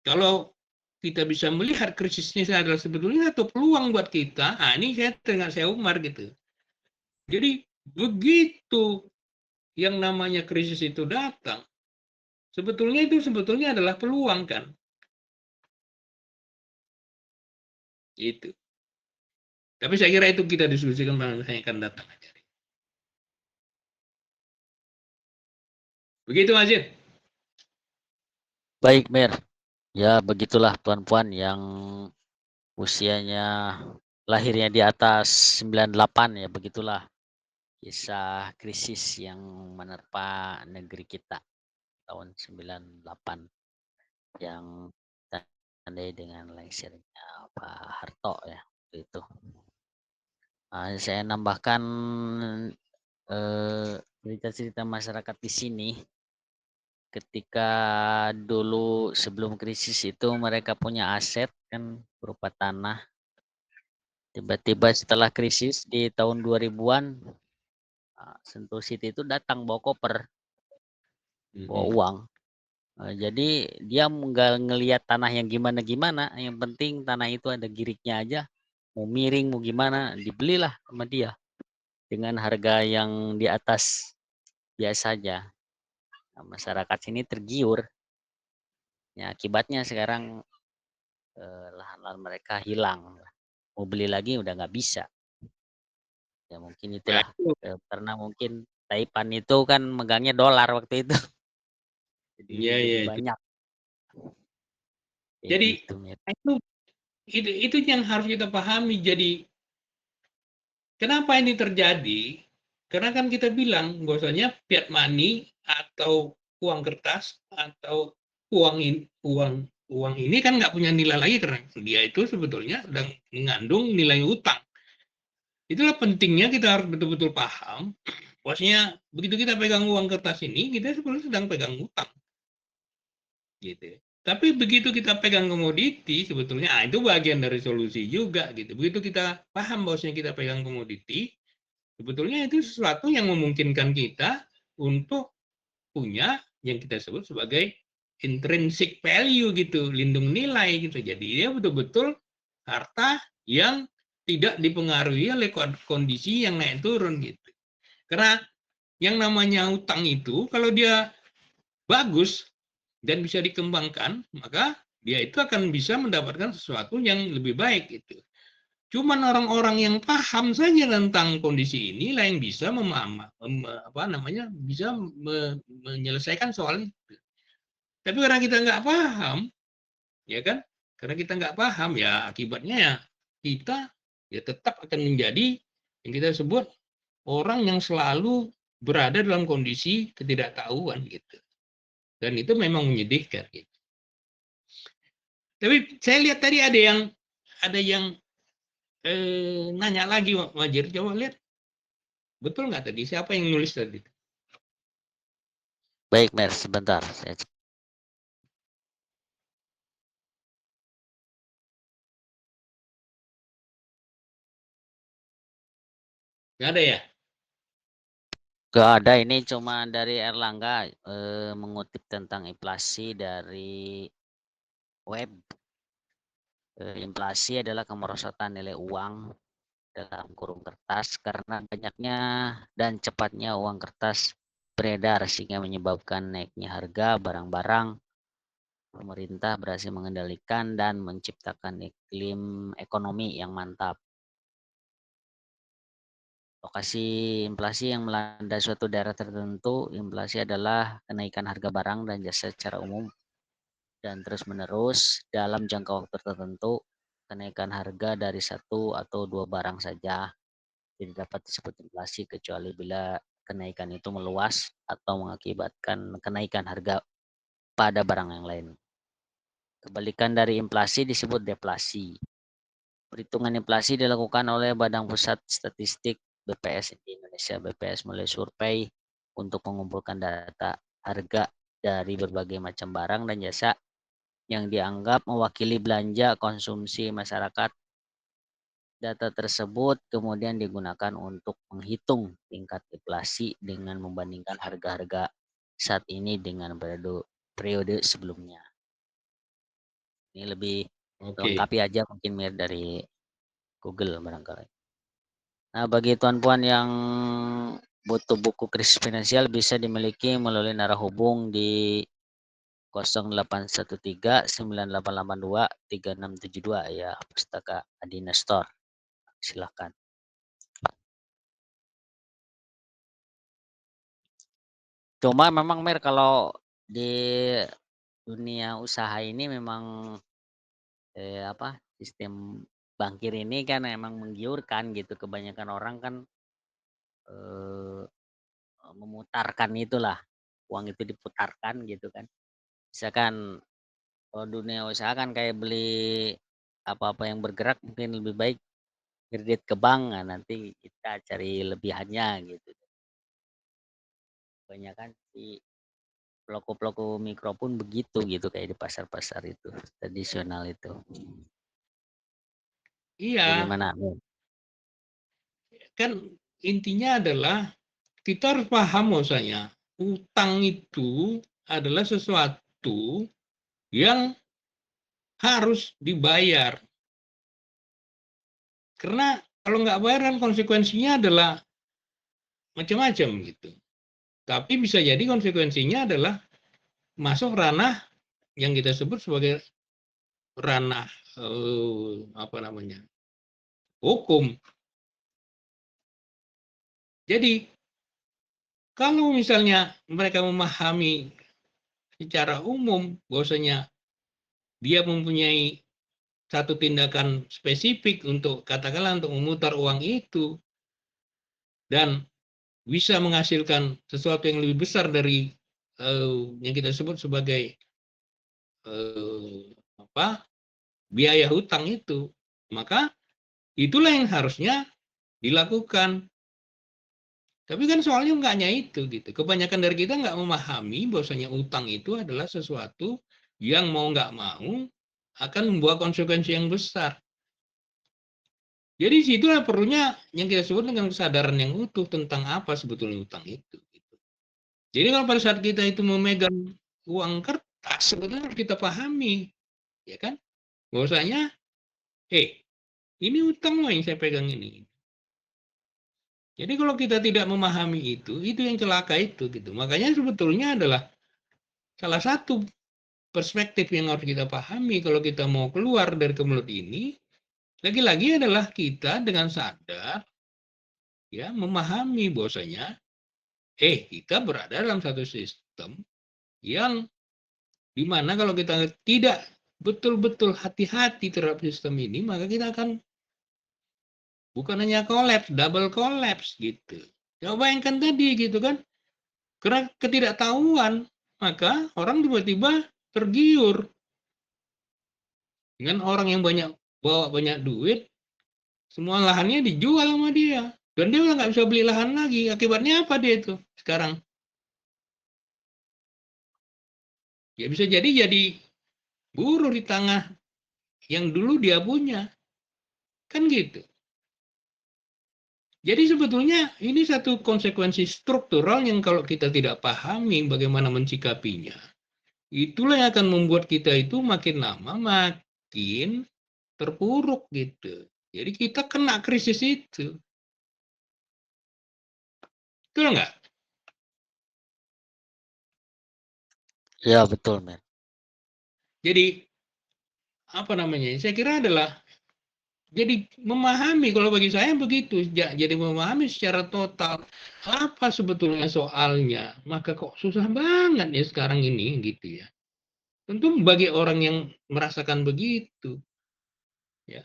kalau kita bisa melihat krisis ini adalah sebetulnya satu peluang buat kita. Nah, ini saya dengan saya Umar gitu. Jadi begitu yang namanya krisis itu datang, sebetulnya adalah peluang kan. Itu. Tapi saya kira itu kita diskusikan pada masa yang akan datang. Begitu Mas Jin. Baik, Mir. Ya, begitulah tuan-puan yang usianya lahirnya di atas 98 ya, begitulah kisah krisis yang menerpa negeri kita tahun 98 yang ditandai dengan lengsernya Pak Harto ya itu. Saya nambahkan cerita-cerita masyarakat di sini. Ketika dulu sebelum krisis itu mereka punya aset kan berupa tanah. Tiba-tiba setelah krisis di tahun 2000-an, Sentul City itu datang bawa koper, bawa uang. Jadi dia nggak ngelihat tanah yang gimana-gimana, yang penting tanah itu ada giriknya aja. Mau miring, mau gimana, dibelilah sama dia dengan harga yang di atas biasa aja. Nah, masyarakat sini tergiur. Ya, akibatnya sekarang lahan-lahan mereka hilang. Mau beli lagi udah nggak bisa. Ya mungkin Ya, itulah karena mungkin Taipan itu kan megangnya dolar waktu itu. iya, Jadi iya. banyak kayak Jadi gitu. itu yang harus kita pahami. Jadi kenapa ini terjadi? Karena kan kita bilang bahwasanya fiat money atau uang kertas atau uang ini kan nggak punya nilai lagi karena dia itu sebetulnya sedang mengandung nilai utang. Itulah pentingnya kita harus betul-betul paham. Bahwasanya begitu kita pegang uang kertas ini, kita sebetulnya sedang pegang utang. Gitu. Tapi begitu kita pegang komoditi, sebetulnya itu bagian dari solusi juga gitu. Begitu kita paham bahwasanya kita pegang komoditi, sebetulnya itu sesuatu yang memungkinkan kita untuk punya yang kita sebut sebagai intrinsic value gitu, lindung nilai gitu. Jadi dia betul-betul harta yang tidak dipengaruhi oleh kondisi yang naik turun gitu. Karena yang namanya utang itu kalau dia bagus dan bisa dikembangkan, maka dia itu akan bisa mendapatkan sesuatu yang lebih baik itu. Cuman orang-orang yang paham saja tentang kondisi ini lah yang bisa bisa menyelesaikan soal itu. Tapi karena kita nggak paham, ya kan? Karena kita nggak paham, ya akibatnya ya kita ya tetap akan menjadi yang kita sebut orang yang selalu berada dalam kondisi ketidaktahuan gitu. Dan itu memang menyedihkan gitu. Tapi saya lihat tadi ada yang nanya lagi, Wajir, coba lihat betul nggak tadi siapa yang nulis tadi? Baik, Mer, sebentar. Saya cek. Nggak ada ya? Nggak ada, ini cuma dari Erlangga mengutip tentang inflasi dari web. Inflasi adalah kemerosotan nilai uang dalam kurung kertas karena banyaknya dan cepatnya uang kertas beredar sehingga menyebabkan naiknya harga barang-barang. Pemerintah berhasil mengendalikan dan menciptakan iklim ekonomi yang mantap. Lokasi inflasi yang melanda suatu daerah tertentu, inflasi adalah kenaikan harga barang dan jasa secara umum dan terus-menerus dalam jangka waktu tertentu. Kenaikan harga dari satu atau dua barang saja tidak dapat disebut inflasi kecuali bila kenaikan itu meluas atau mengakibatkan kenaikan harga pada barang yang lain. Kebalikan dari inflasi disebut deflasi. Perhitungan inflasi dilakukan oleh Badan Pusat Statistik BPS di Indonesia. BPS mulai survei untuk mengumpulkan data harga dari berbagai macam barang dan jasa yang dianggap mewakili belanja konsumsi masyarakat. Data tersebut kemudian digunakan untuk menghitung tingkat inflasi dengan membandingkan harga-harga saat ini dengan periode sebelumnya. Ini lebih Oke. lengkapi aja mungkin Mir dari Google barangkali. Nah, bagi tuan puan yang butuh buku krisis finansial bisa dimiliki melalui narah hubung di 0813-9882-3672 ya, Pustaka Adina Store. Silakan. Cuma memang Mer kalau di dunia usaha ini memang sistem bankir ini kan emang menggiurkan gitu. Kebanyakan orang kan eh, memutarkan itulah, uang itu diputarkan gitu kan. Misalkan kalau dunia usaha kan kayak beli apa-apa yang bergerak mungkin lebih baik kredit ke bank, nah nanti kita cari lebihannya gitu. Kebanyakan si pelaku-pelaku mikro pun begitu gitu kayak di pasar-pasar itu tradisional itu. Iya, Bagaimana? kan intinya adalah kita harus paham bahwasanya utang itu adalah sesuatu yang harus dibayar. Karena kalau nggak bayar kan konsekuensinya adalah macam-macam gitu. Tapi bisa jadi konsekuensinya adalah masuk ranah yang kita sebut sebagai ranah apa namanya, hukum. Jadi kalau misalnya mereka memahami secara umum bahwasanya dia mempunyai satu tindakan spesifik untuk katakanlah untuk memutar uang itu dan bisa menghasilkan sesuatu yang lebih besar dari yang kita sebut sebagai apa biaya hutang itu, maka itulah yang harusnya dilakukan. Tapi kan soalnya nggak hanya itu gitu. Kebanyakan dari kita nggak memahami bahwasanya utang itu adalah sesuatu yang mau nggak mau akan membawa konsekuensi yang besar. Jadi situlah perlunya yang kita sebut dengan kesadaran yang utuh tentang apa sebetulnya utang itu. Gitu. Jadi kalau pada saat kita itu memegang uang kertas, sebetulnya harus kita pahami, ya kan? Bahwasanya, ini utang loh yang saya pegang ini. Jadi kalau kita tidak memahami itu yang celaka itu gitu. Makanya sebetulnya adalah salah satu perspektif yang harus kita pahami kalau kita mau keluar dari kemelut ini, lagi-lagi adalah kita dengan sadar ya memahami bahwasanya kita berada dalam satu sistem yang dimana kalau kita tidak betul-betul hati-hati terhadap sistem ini, maka kita akan bukan hanya collapse, double collapse gitu. Coba bayangkan tadi gitu kan. Karena ketidaktahuan, maka orang tiba-tiba tergiur dengan orang yang bawa banyak duit, semua lahannya dijual sama dia. Dan dia udah nggak bisa beli lahan lagi. Akibatnya apa dia itu sekarang? Ya bisa jadi buruh di tengah yang dulu dia punya. Kan gitu. Jadi sebetulnya ini satu konsekuensi struktural yang kalau kita tidak pahami bagaimana mencikapinya, itulah yang akan membuat kita itu makin lama makin terpuruk gitu. Jadi kita kena krisis itu. Betul nggak? Ya betul, men. Jadi apa namanya? Saya kira adalah jadi memahami, kalau bagi saya begitu, jadi memahami secara total apa sebetulnya soalnya. Maka kok susah banget ya sekarang ini gitu ya. Tentu bagi orang yang merasakan begitu, ya.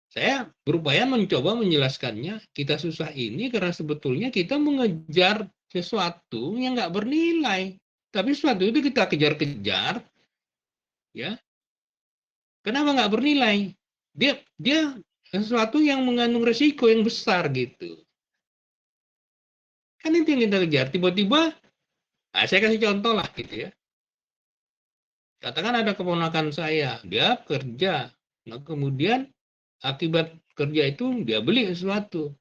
Saya berupaya mencoba menjelaskannya, kita susah ini karena sebetulnya kita mengejar sesuatu yang nggak bernilai. Tapi sesuatu itu kita kejar-kejar, ya. Kenapa nggak bernilai? Dia dia sesuatu yang mengandung resiko yang besar gitu. Kan itu yang kita kejar. Tiba-tiba, saya kasih contoh lah gitu ya. Katakan ada keponakan saya, dia kerja. Nah, kemudian akibat kerja itu dia beli sesuatu.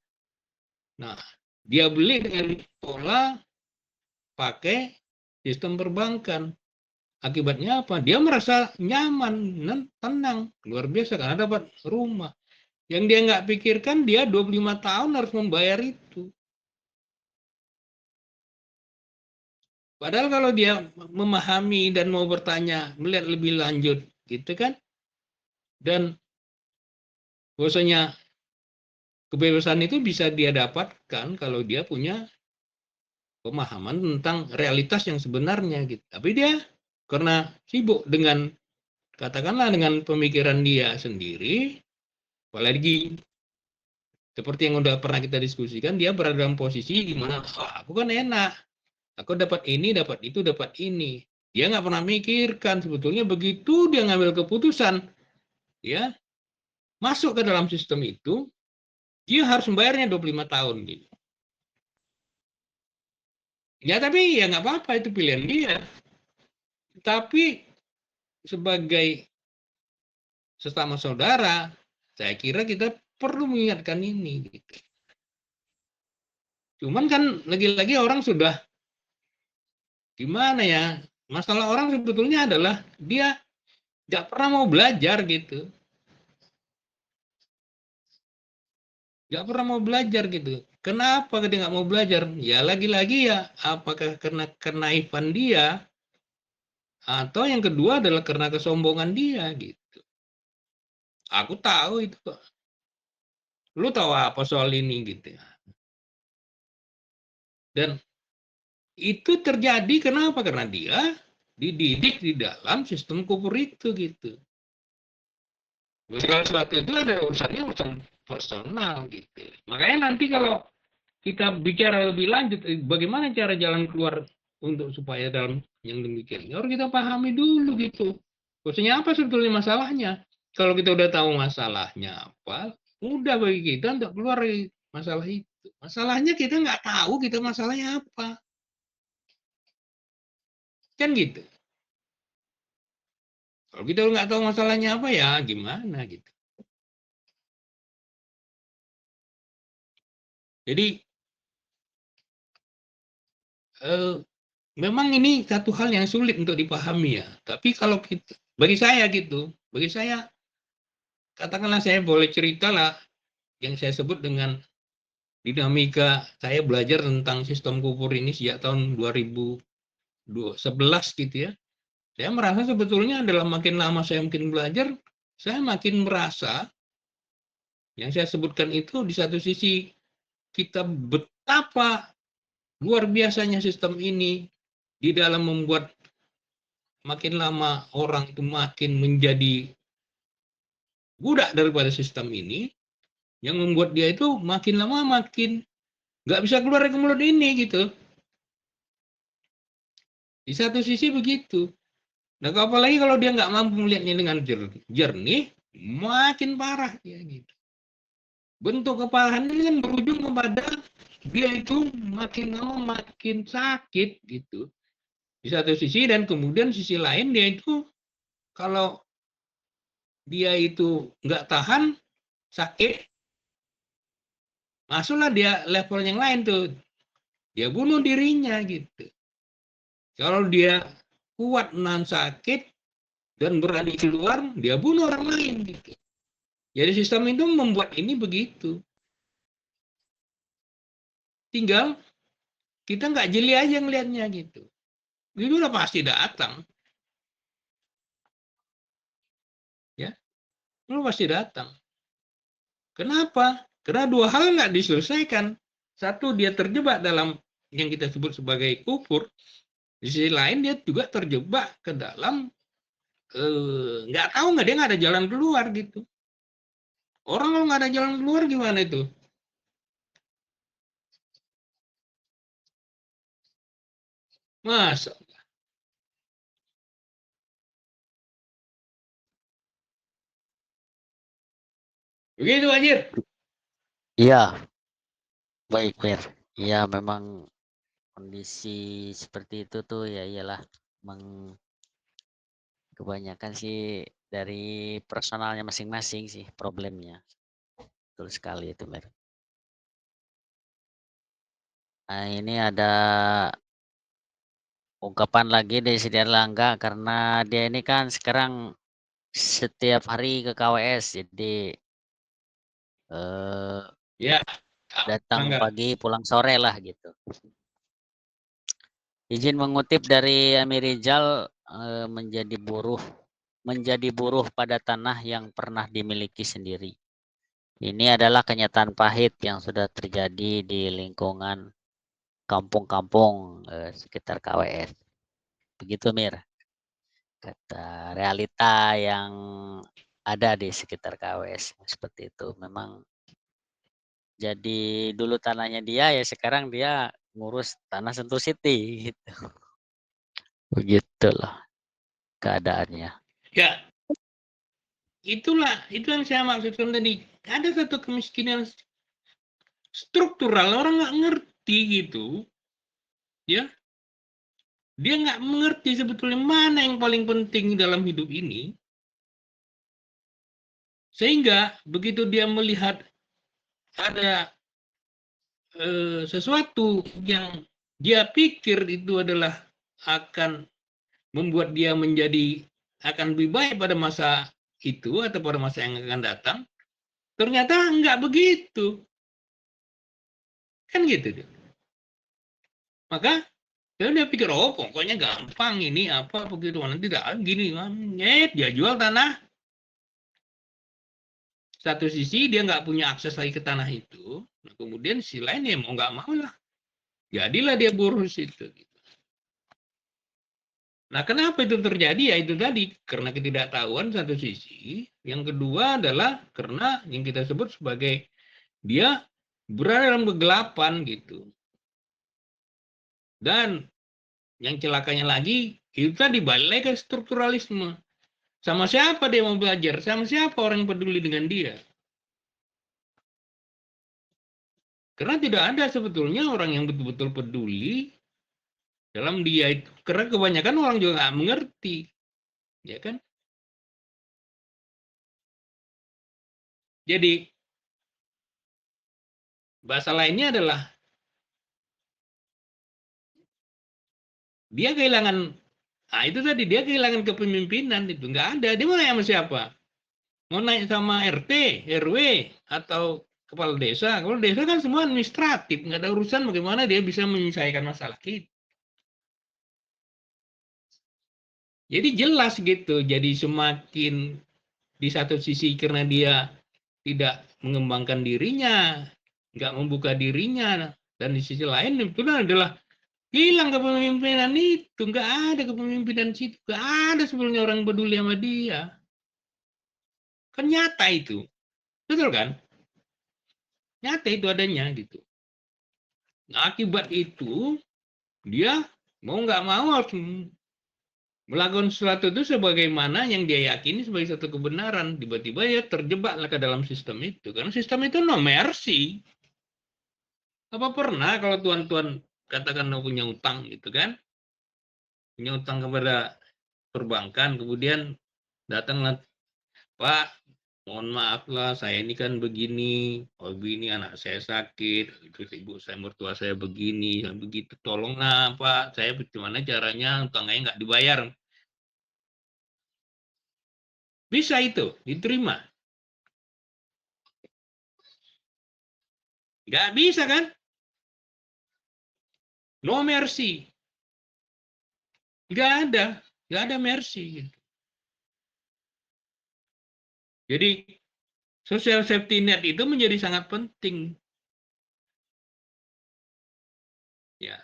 Nah, dia beli dengan pola pakai sistem perbankan. Akibatnya apa? Dia merasa nyaman, tenang, luar biasa karena dapat rumah. Yang dia nggak pikirkan, dia 25 tahun harus membayar itu. Padahal kalau dia memahami dan mau bertanya, melihat lebih lanjut, gitu kan? Dan bahwasanya kebebasan itu bisa dia dapatkan kalau dia punya pemahaman tentang realitas yang sebenarnya gitu. Tapi dia karena sibuk dengan, katakanlah, dengan pemikiran dia sendiri, apalagi seperti yang udah pernah kita diskusikan, dia berada dalam posisi di mana, aku kan enak, aku dapat ini, dapat itu, dapat ini. Dia nggak pernah mikirkan sebetulnya begitu dia ngambil keputusan, ya, masuk ke dalam sistem itu, dia harus membayarnya 25 tahun gitu. Ya tapi ya nggak apa-apa, itu pilihan dia. Tapi sebagai sesama saudara, saya kira kita perlu mengingatkan ini. Gitu. Cuman kan lagi-lagi orang sudah gimana ya? Masalah orang sebetulnya adalah dia nggak pernah mau belajar gitu, nggak pernah mau belajar gitu. Kenapa dia nggak mau belajar? Ya lagi-lagi ya, apakah karena kenaifan dia, atau yang kedua adalah karena kesombongan dia gitu. Aku tahu itu kok. Lu tahu apa soal ini gitu. Dan itu terjadi kenapa? Karena dia dididik di dalam sistem kubur itu gitu. Segala sesuatu itu ada urusannya, urusan personal gitu. Makanya nanti kalau kita bicara lebih lanjut, bagaimana cara jalan keluar untuk supaya dalam yang demikian, harus kita pahami dulu gitu. Khususnya apa sebetulnya masalahnya? Kalau kita udah tahu masalahnya apa, mudah bagi kita untuk keluar dari masalah itu. Masalahnya kita nggak tahu kita masalahnya apa, kan gitu. Kalau kita nggak tahu masalahnya apa ya gimana gitu. Jadi eh, memang ini satu hal yang sulit untuk dipahami ya. Tapi kalau kita, bagi saya gitu, bagi saya, katakanlah saya boleh cerita lah yang saya sebut dengan dinamika saya belajar tentang sistem kubur ini sejak tahun 2011 gitu ya. Saya merasa sebetulnya adalah makin lama saya mungkin belajar, saya makin merasa yang saya sebutkan itu di satu sisi kita betapa luar biasanya sistem ini di dalam membuat makin lama orang itu makin menjadi budak daripada sistem ini, yang membuat dia itu makin lama makin nggak bisa keluar dari mulut ini gitu. Di satu sisi begitu. Nah, apalagi kalau dia nggak mampu melihatnya dengan jernih, makin parah ya gitu. Bentuk keparahan ini kan berujung kepada dia itu makin lama makin sakit gitu. Di satu sisi, dan kemudian sisi lain dia itu kalau dia itu nggak tahan sakit, masuklah dia level yang lain tuh, dia bunuh dirinya gitu. Kalau dia kuat menahan sakit dan berani keluar, dia bunuh orang lain gitu. Jadi sistem itu membuat ini begitu. Tinggal kita nggak jeli aja ngelihatnya gitu. Itu udah pasti datang, ya, lu pasti datang. Kenapa? Karena dua hal nggak diselesaikan. Satu, dia terjebak dalam yang kita sebut sebagai kufur. Di sisi lain dia juga terjebak ke dalam nggak tahu nggak, dia nggak ada jalan keluar gitu. Orang kalau nggak ada jalan keluar gimana itu? Mas, begitu anjir. Iya, baik, Mir. Iya, memang kondisi seperti itu tuh ya iyalah. Memang kebanyakan sih dari personalnya masing-masing sih problemnya. Betul sekali itu, Mir. Nah, ini ada ungkapan lagi dari si Erlangga karena dia ini kan sekarang setiap hari ke KWS, jadi eh, Ya, datang Mangga. pagi pulang sore lah gitu. Izin mengutip dari Amir Rizal, menjadi buruh pada tanah yang pernah dimiliki sendiri. Ini adalah kenyataan pahit yang sudah terjadi di lingkungan kampung-kampung sekitar KWS. Begitu, Mir. Kata realita yang ada di sekitar KWS seperti itu. Memang jadi dulu tanahnya dia, ya sekarang dia ngurus tanah Sentul City gitu. Begitulah keadaannya. Ya, itulah itu yang saya maksudkan tadi. Ada satu kemiskinan struktural, orang nggak ngerti gitu, ya. Dia nggak mengerti sebetulnya mana yang paling penting dalam hidup ini, sehingga begitu dia melihat ada sesuatu yang dia pikir itu adalah akan membuat dia menjadi akan lebih baik pada masa itu atau pada masa yang akan datang, ternyata nggak begitu, kan gitu. Maka dia pikir, oh pokoknya gampang ini apa begitu, nanti tidak gini kan, dia jual tanah. Satu sisi dia nggak punya akses lagi ke tanah itu, nah, kemudian si lain ya mau nggak mau lah, jadilah dia buruh situ. Nah, kenapa itu terjadi? Ya itu tadi, karena ketidaktahuan satu sisi. Yang kedua adalah karena yang kita sebut sebagai dia berada dalam kegelapan gitu. Dan yang celakanya lagi, itu tadi balik ke strukturalisme. Sama siapa dia mau belajar? Sama siapa orang yang peduli dengan dia? Karena tidak ada sebetulnya orang yang betul-betul peduli dalam dia itu. Karena kebanyakan orang juga nggak mengerti. Ya kan? Jadi, bahasa lainnya adalah dia kehilangan, nah itu tadi dia kehilangan kepemimpinan itu, nggak ada, dia mau naik sama siapa, mau naik sama RT RW atau kepala desa. Kalau desa kan semua administratif, nggak ada urusan bagaimana dia bisa menyelesaikan masalah kita. Jadi jelas gitu, jadi semakin di satu sisi karena dia tidak mengembangkan dirinya, nggak membuka dirinya, dan di sisi lain itu adalah hilang kepemimpinan itu, nggak ada kepemimpinan situ, nggak ada sebelumnya orang peduli sama dia. Kan nyata itu, betul kan? Nyata itu adanya gitu. Nah, akibat itu dia mau nggak mau harus melakukan sesuatu itu sebagaimana yang dia yakini sebagai satu kebenaran. Tiba-tiba ya terjebaklah ke dalam sistem itu. Karena sistem itu no mercy. Apa pernah kalau tuan-tuan katakan mau punya utang gitu kan? Punya utang kepada perbankan, kemudian datanglah, Pak, mohon maaf lah, saya ini kan begini, oh begini anak saya sakit, terus ibu saya mertua saya begini, begitu, tolonglah Pak, saya bagaimana caranya utangnya nggak dibayar. Bisa itu diterima? Nggak bisa kan? No mercy, nggak ada mercy. Jadi social safety net itu menjadi sangat penting, ya.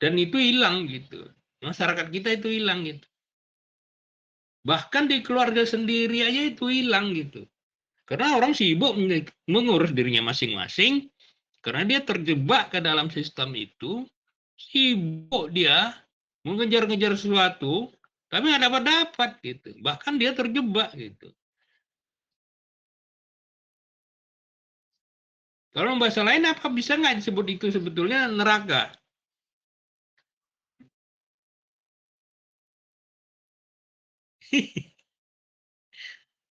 Dan itu hilang gitu. Masyarakat kita itu hilang gitu. Bahkan di keluarga sendiri aja itu hilang gitu. Karena orang sibuk mengurus dirinya masing-masing, karena dia terjebak ke dalam sistem itu, sibuk dia mengejar-ngejar sesuatu, tapi nggak dapat-dapat gitu. Bahkan dia terjebak gitu. Kalau bahasa lain apa bisa nggak disebut itu sebetulnya neraka?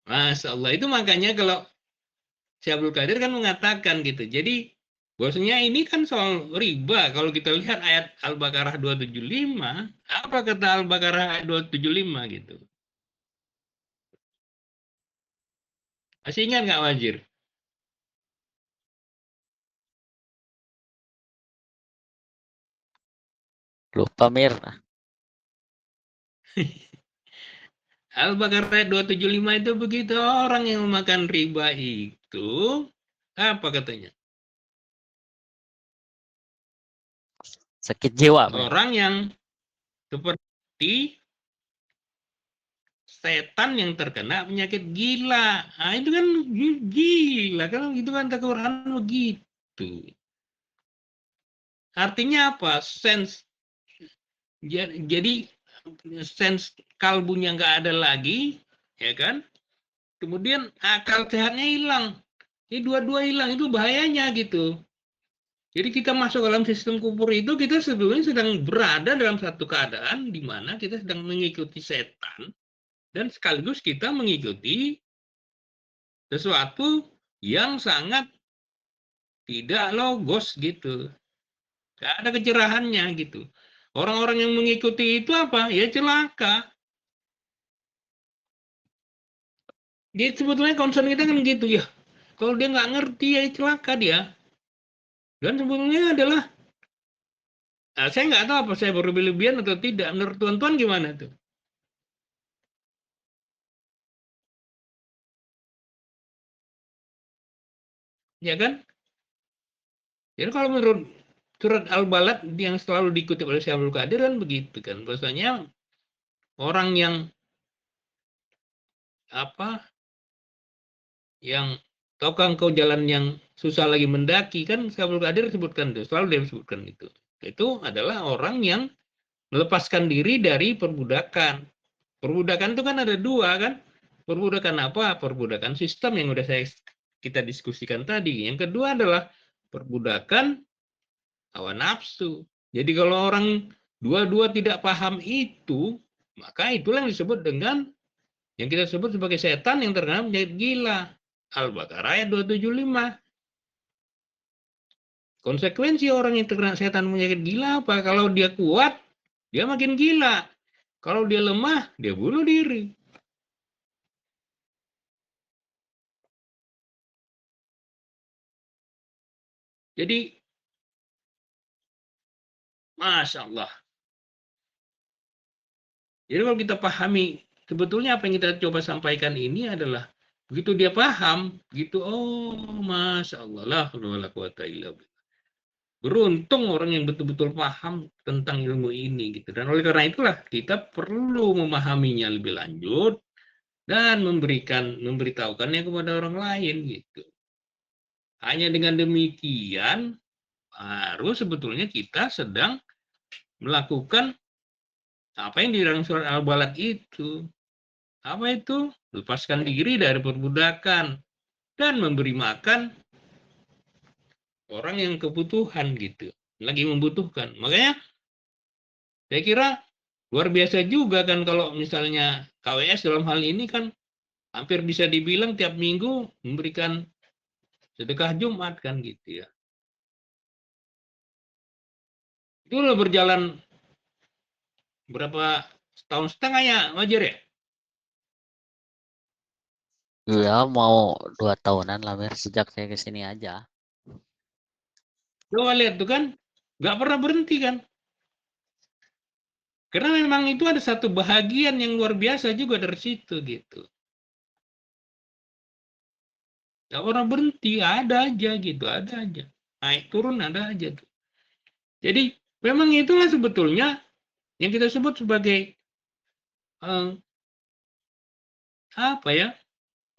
Masya Allah. Itu makanya kalau Syekh Abdul Qadir kan mengatakan gitu. Jadi bahwasanya ini kan soal riba. Kalau kita lihat ayat Al-Baqarah 275, apa kata Al-Baqarah ayat 275 gitu. Masih ingat nggak Wajir? Lupa Mir. Al-Baqarah ayat 275 itu begitu orang yang memakan riba itu apa katanya? Sakit jiwa Mir. Orang yang seperti setan yang terkena penyakit gila. Nah, itu kan gila kan itu kan Al-Quran begitu. Artinya apa? Jadi sense kalbunya nggak ada lagi, ya kan? Kemudian akal sehatnya hilang. Ini dua-dua hilang, itu bahayanya gitu. Jadi kita masuk dalam sistem kufur itu, kita sebetulnya sedang berada dalam satu keadaan di mana kita sedang mengikuti setan dan sekaligus kita mengikuti sesuatu yang sangat tidak logos gitu. Gak ada kecerahannya gitu. Orang-orang yang mengikuti itu apa? Ya celaka. Jadi sebetulnya concern kita kan gitu ya. Kalau dia nggak ngerti ya celaka dia. Dan sebetulnya adalah, nah, saya nggak tahu apa saya berlebihan atau tidak. Menurut tuan-tuan gimana tuh? Ya kan? Jadi kalau menurut surat Al-Balad yang selalu dikutip oleh Syekh Abdul Qadir kan begitu kan. Bahwasanya orang yang apa yang tahukah engkau jalan yang susah lagi mendaki kan Syekh Abdul Qadir sebutkan tuh, selalu dia sebutkan itu. Itu adalah orang yang melepaskan diri dari perbudakan. Perbudakan itu kan ada dua kan. Perbudakan apa? Perbudakan sistem yang udah kita diskusikan tadi. Yang kedua adalah perbudakan hawa nafsu. Jadi kalau orang dua-dua tidak paham itu, maka itulah yang disebut dengan yang kita sebut sebagai setan yang terkena penyakit gila. Al-Baqarah ayat 275. Konsekuensi orang yang terkena setan penyakit gila apa? Kalau dia kuat, dia makin gila. Kalau dia lemah, dia bunuh diri. Jadi, Masya Allah. Jadi kalau kita pahami, sebetulnya apa yang kita coba sampaikan ini adalah, begitu dia paham, gitu, oh Masya Allah, lah, beruntung orang yang betul-betul paham tentang ilmu ini. Gitu. Dan oleh karena itulah, kita perlu memahaminya lebih lanjut, dan memberitahukannya kepada orang lain. Gitu. Hanya dengan demikian, baru sebetulnya kita sedang melakukan apa yang di dalam surat Al-Balad itu. Apa itu? Lepaskan diri dari perbudakan dan memberi makan orang yang kebutuhan gitu. Lagi membutuhkan. Makanya saya kira luar biasa juga kan kalau misalnya KWS dalam hal ini kan hampir bisa dibilang tiap minggu memberikan sedekah Jumat kan gitu ya. Itu udah berjalan berapa tahun setengah ya, Wajar ya? Iya, mau 2 tahunan lah, Mir, sejak saya kesini aja. Coba lihat tuh kan, nggak pernah berhenti kan. Karena memang itu ada satu bahagian yang luar biasa juga dari situ gitu. Nggak pernah berhenti, ada aja gitu, ada aja. Naik turun ada aja tuh. Jadi memang itulah sebetulnya yang kita sebut sebagai eh, apa ya,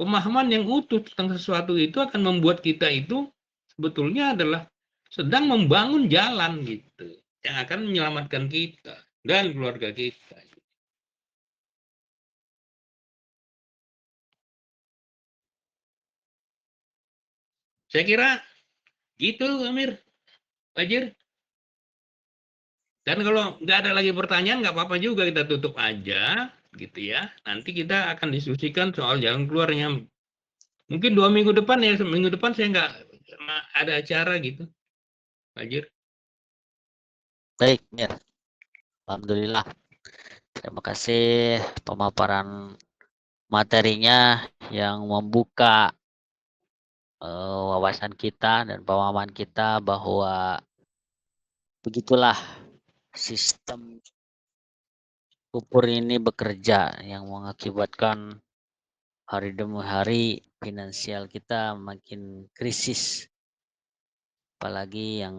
pemahaman yang utuh tentang sesuatu itu akan membuat kita itu sebetulnya adalah sedang membangun jalan gitu yang akan menyelamatkan kita dan keluarga kita. Saya kira gitu, Amir, Fajir. Dan kalau nggak ada lagi pertanyaan, nggak apa-apa juga kita tutup aja, gitu ya. Nanti kita akan diskusikan soal jalan keluarnya. Mungkin 2 minggu depan ya, minggu depan saya nggak ada acara gitu, Fajir. Baik, Mir. Alhamdulillah. Terima kasih pemaparan materinya yang membuka wawasan kita dan pemahaman kita bahwa begitulah sistem kupur ini bekerja yang mengakibatkan hari demi hari finansial kita makin krisis. Apalagi yang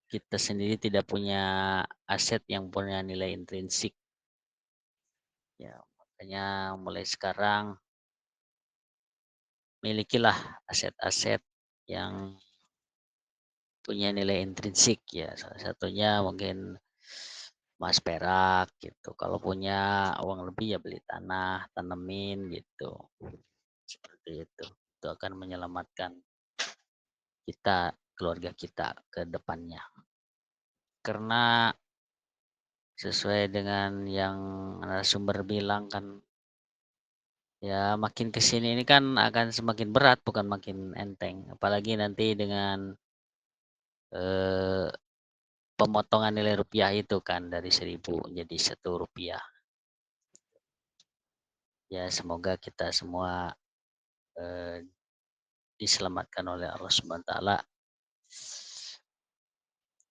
kita sendiri tidak punya aset yang punya nilai intrinsik. Ya, makanya mulai sekarang milikilah aset-aset yang punya nilai intrinsik ya. Salah satunya mungkin emas perak gitu. Kalau punya uang lebih ya beli tanah, tanemin gitu. Seperti itu. Itu akan menyelamatkan kita, keluarga kita ke depannya. Karena sesuai dengan yang narasumber bilang kan, ya makin ke sini ini kan akan semakin berat bukan makin enteng. Apalagi nanti dengan eh, pemotongan nilai rupiah itu kan dari 1.000 jadi Rp1. Ya semoga kita semua eh, diselamatkan oleh Allah Subhanahu wa taala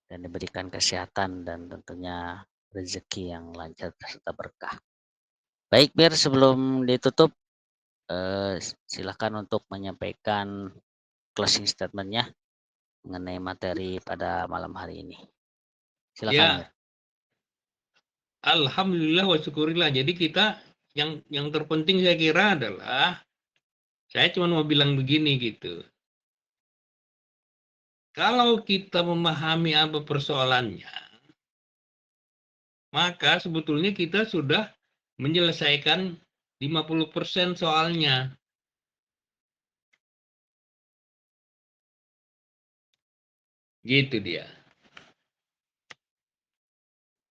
dan diberikan kesehatan dan tentunya rezeki yang lancar serta berkah. Baik, Bir, sebelum ditutup silakan untuk menyampaikan closing statement-nya mengenai materi pada malam hari ini. Silakan, Mir. Ya, alhamdulillah wa syukurillah. Jadi kita yang terpenting saya kira adalah saya cuma mau bilang begini gitu. Kalau kita memahami apa persoalannya, maka sebetulnya kita sudah menyelesaikan 50% soalnya. Gitu dia.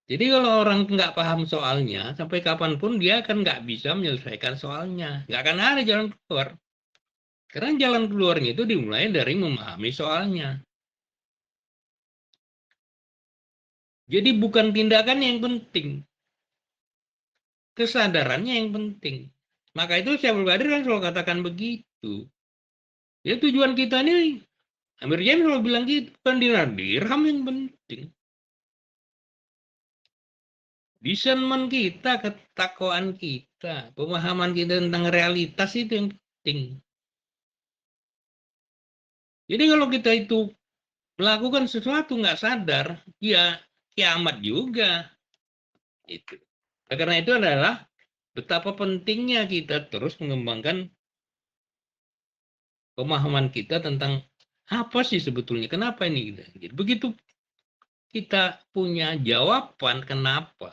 Jadi kalau orang nggak paham soalnya, sampai kapanpun dia akan nggak bisa menyelesaikan soalnya. Nggak akan ada jalan keluar. Karena jalan keluarnya itu dimulai dari memahami soalnya. Jadi bukan tindakan yang penting, kesadarannya yang penting. Maka itu saya pribadi kan selalu katakan begitu. Ya tujuan kita ini, Amir James selalu bilang gitu, kan dirham yang penting. Discernment kita, ketakwaan kita, pemahaman kita tentang realitas itu yang penting. Jadi kalau kita itu melakukan sesuatu nggak sadar, ya kiamat juga. Itu. Nah, karena itu adalah betapa pentingnya kita terus mengembangkan pemahaman kita tentang apa sih sebetulnya, kenapa ini. Jadi begitu kita punya jawaban kenapa,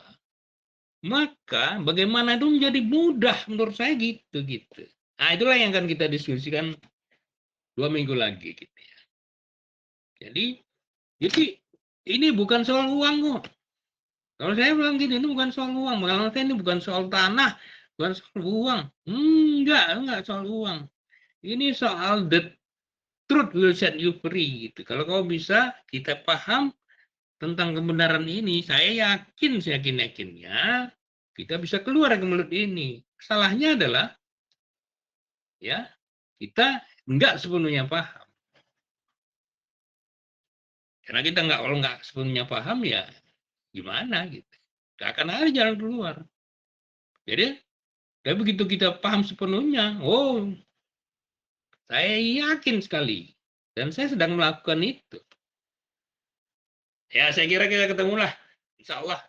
maka bagaimana itu menjadi mudah menurut saya gitu gitu. Nah itulah yang akan kita diskusikan 2 minggu lagi gitu ya. Jadi ini bukan soal uang kok. Kalau saya bilang gini, ini bukan soal uang. Kalau saya ini bukan soal tanah, bukan soal uang. Enggak soal uang. Ini soal the truth will set you free gitu. Kalau kau bisa kita paham tentang kebenaran ini, saya yakin, yakinnya kita bisa keluar dari mulut ini. Salahnya adalah ya kita enggak sepenuhnya paham. Karena kita enggak, kalau enggak sepenuhnya paham ya gimana gitu. Enggak akan ada jalan keluar. Jadi, tapi begitu kita paham sepenuhnya, oh, saya yakin sekali. Dan saya sedang melakukan itu. Ya, saya kira kita ketemu lah. Insya Allah.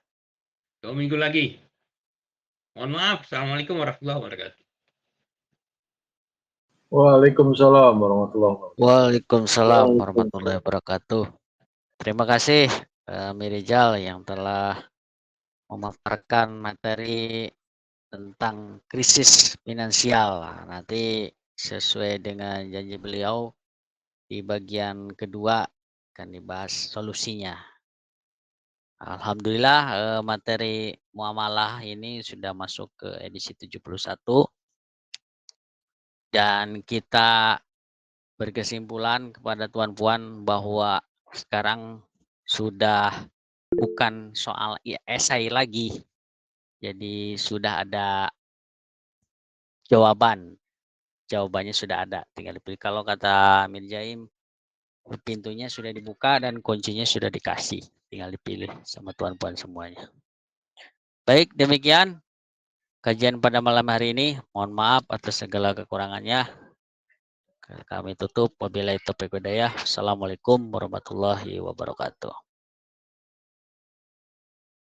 2 minggu lagi. Mohon maaf. Assalamualaikum warahmatullahi wabarakatuh. Waalaikumsalam warahmatullahi wabarakatuh. Waalaikumsalam warahmatullahi wabarakatuh. Terima kasih Mirijal yang telah memaparkan materi tentang krisis finansial. Nanti sesuai dengan janji beliau di bagian kedua akan dibahas solusinya. Alhamdulillah materi muamalah ini sudah masuk ke edisi 71 dan kita berkesimpulan kepada tuan-puan bahwa sekarang sudah bukan soal esai lagi. Jadi sudah ada jawabannya sudah ada, tinggal dipilih. Kalau kata Mirjaim, pintunya sudah dibuka dan kuncinya sudah dikasih, tinggal dipilih sama tuan-puan semuanya. Baik, demikian kajian pada malam hari ini. Mohon maaf atas segala kekurangannya. Kami tutup. Wabillahi taufiq wal hidayah. Assalamualaikum warahmatullahi wabarakatuh.